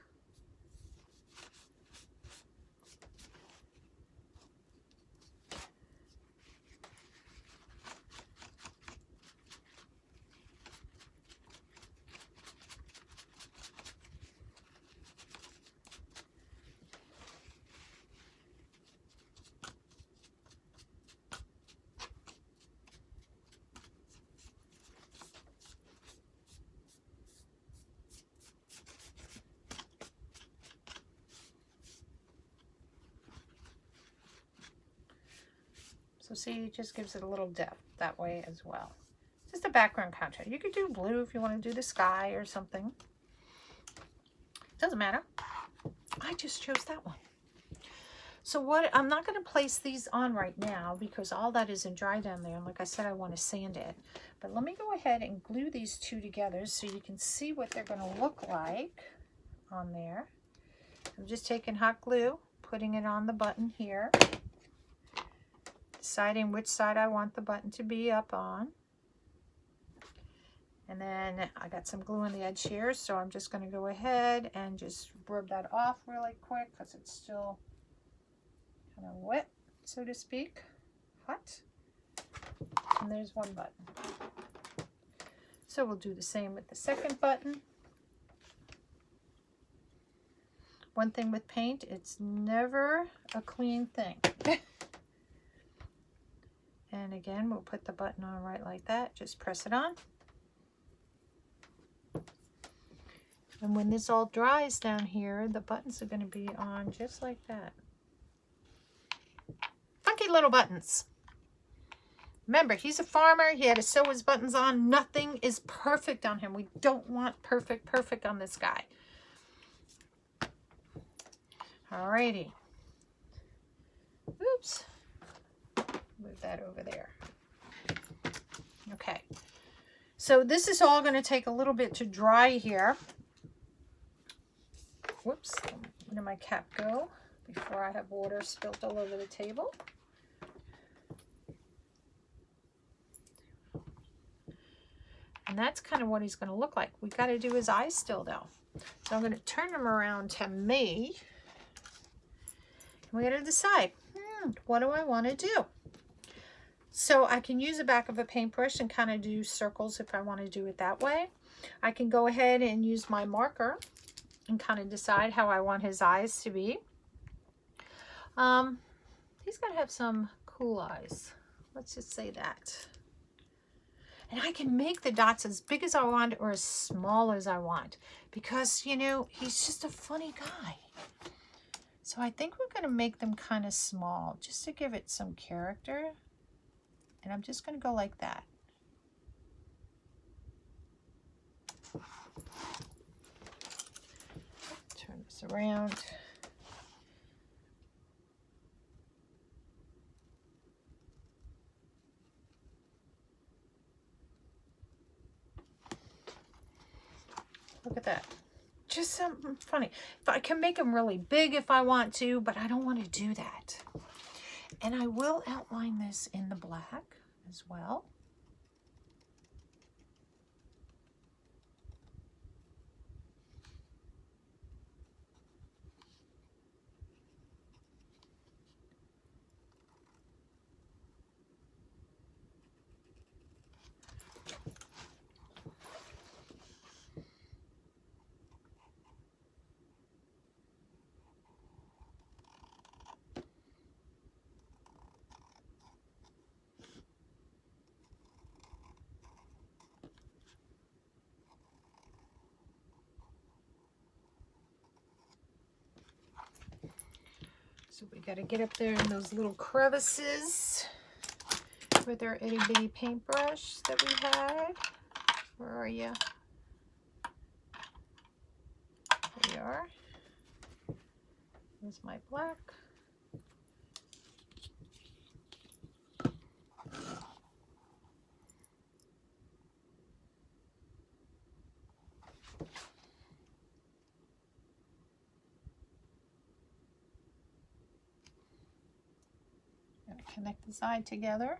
So see, it just gives it a little depth that way as well. Just a background contrast. You could do blue if you want to do the sky or something. Doesn't matter. I just chose that one. So what, I'm not going to place these on right now because all that isn't dry down there. And like I said, I want to sand it. But let me go ahead and glue these two together so you can see what they're going to look like on there. I'm just taking hot glue, putting it on the button here. Deciding which side I want the button to be up on. And then I got some glue on the edge here, so I'm just going to go ahead and just rub that off really quick because it's still kind of wet, so to speak, hot. And there's one button. So we'll do the same with the second button. One thing with paint, it's never a clean thing. And again, we'll put the button on right like that. Just press it on. And when this all dries down here, the buttons are going to be on just like that. Funky little buttons. Remember, he's a farmer. He had to sew his buttons on. Nothing is perfect on him. We don't want perfect on this guy. Alrighty. Oops. Move that over there. Okay. So this is all going to take a little bit to dry here. Whoops. Where did my cap go? Before I have water spilt all over the table. And that's kind of what he's going to look like. We got to do his eyes still though. So I'm going to turn him around to me. And we're going to decide, what do I want to do? So I can use the back of a paintbrush and kind of do circles if I want to do it that way. I can go ahead and use my marker and kind of decide how I want his eyes to be. He's going to have some cool eyes. Let's just say that. And I can make the dots as big as I want or as small as I want because, you know, he's just a funny guy. So I think we're going to make them kind of small just to give it some character. And I'm just going to go like that. Turn this around. Look at that. Just something funny. If I can make them really big if I want to, but I don't want to do that. And I will outline this in the black as well. So we got to get up there in those little crevices with our itty bitty paintbrush that we had. Where are you? There you are. Here's my black. Connect the side together.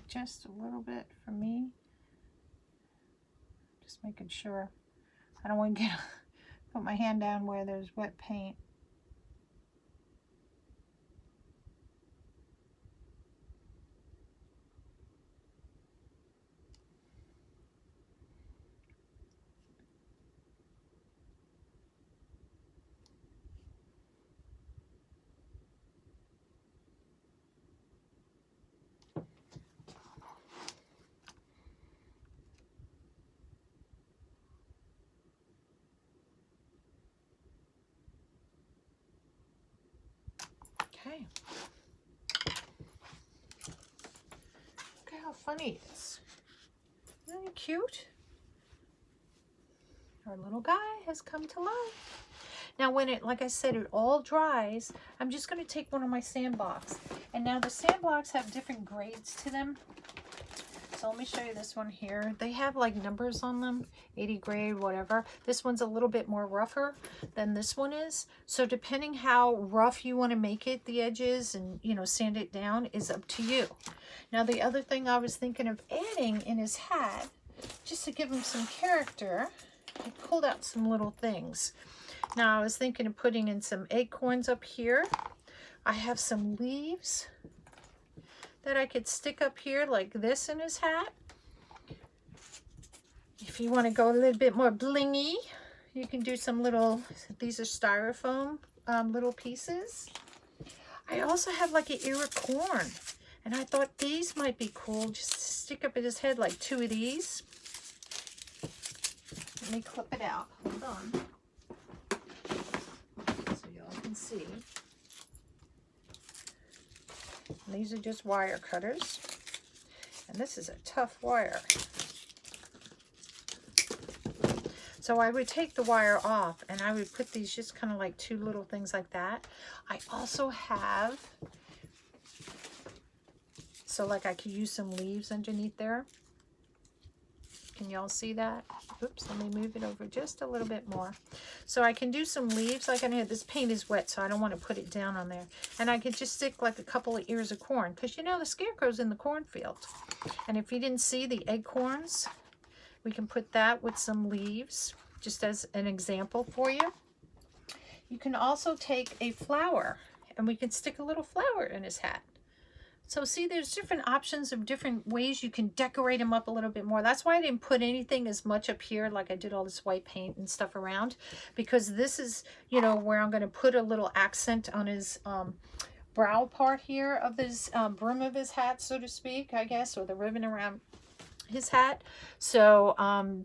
Just a little bit for me. Just making sure I don't want to put my hand down where there's wet paint. Okay. Look at how funny it is. Isn't it cute? Our little guy has come to life. Now when it, like I said, it all dries, I'm just going to take one of my sand blocks. And now the sand blocks have different grades to them. So let me show you this one here. They have like numbers on them, 80 grade, whatever. This one's a little bit more rougher than this one is. So depending how rough you want to make it, the edges, and, you know, sand it down is up to you. Now the other thing I was thinking of adding in his hat, just to give him some character, I pulled out some little things. Now I was thinking of putting in some acorns up here. I have some leaves that I could stick up here like this in his hat. If you want to go a little bit more blingy, you can do some little, these are styrofoam little pieces. I also have like an ear of corn, and I thought these might be cool, just to stick up in his head like 2 of these. Let me clip it out, hold on, so y'all can see. And these are just wire cutters, and this is a tough wire. So I would take the wire off and I would put these just kind of like 2 little things like that. I also have, so like I could use some leaves underneath there. Can y'all see that? Oops, let me move it over just a little bit more. So I can do some leaves like I did. This paint is wet, so I don't want to put it down on there. And I could just stick like a couple of ears of corn, because you know the scarecrow's in the cornfield. And if you didn't see the acorns, we can put that with some leaves, just as an example for you. You can also take a flower, and we can stick a little flower in his hat. So see, there's different options of different ways you can decorate them up a little bit more. That's why I didn't put anything as much up here, like I did all this white paint and stuff around, because this is, you know, where I'm going to put a little accent on his brow part here of his brim of his hat, so to speak, I guess, or the ribbon around his hat. So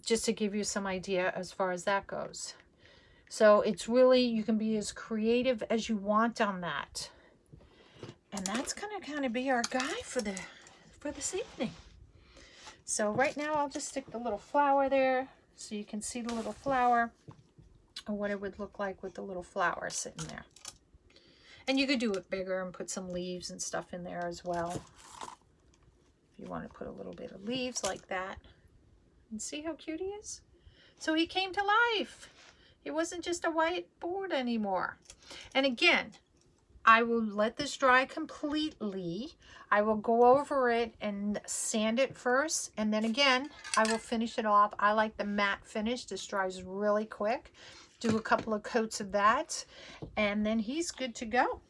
just to give you some idea as far as that goes. So it's really, you can be as creative as you want on that. And that's gonna kind of be our guy for this evening. So right now I'll just stick the little flower there so you can see the little flower, or what it would look like with the little flower sitting there. And you could do it bigger and put some leaves and stuff in there as well. If you want to put a little bit of leaves like that. And see how cute he is? So he came to life. It wasn't just a white board anymore. And again, I will let this dry completely. I will go over it and sand it first. And then again, I will finish it off. I like the matte finish. This dries really quick. Do a couple of coats of that. And then he's good to go.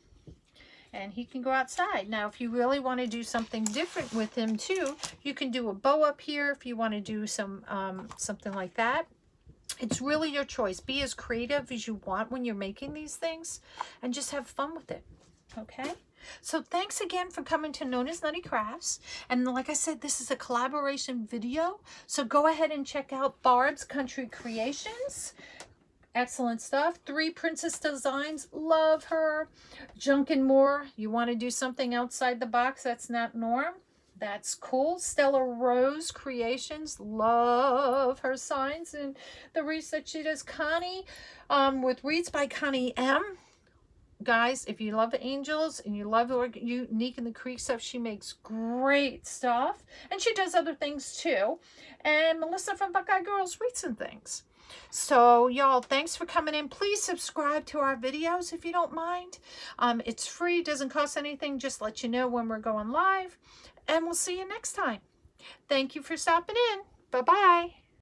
And he can go outside. Now, if you really want to do something different with him too, you can do a bow up here if you want to do some something like that. It's really your choice. Be as creative as you want when you're making these things and just have fun with it, okay? So thanks again for coming to Known as Nutty Crafts. And like I said, this is a collaboration video. So go ahead and check out Barb's Country Creations. Excellent stuff. 3 Princess Designs. Love her. Junk and More. You want to do something outside the box that's not norm? That's cool. Stella Rose Creations. Love her signs and the wreaths that she does. Connie with Wreaths by Connie M. Guys, if you love angels and you love Unique in the Creek stuff, she makes great stuff. And she does other things too. And Melissa from Buckeye Girls Wreaths and things. So y'all, thanks for coming in. Please subscribe to our videos if you don't mind. It's free, doesn't cost anything, just let you know when we're going live. And we'll see you next time. Thank you for stopping in. Bye-bye.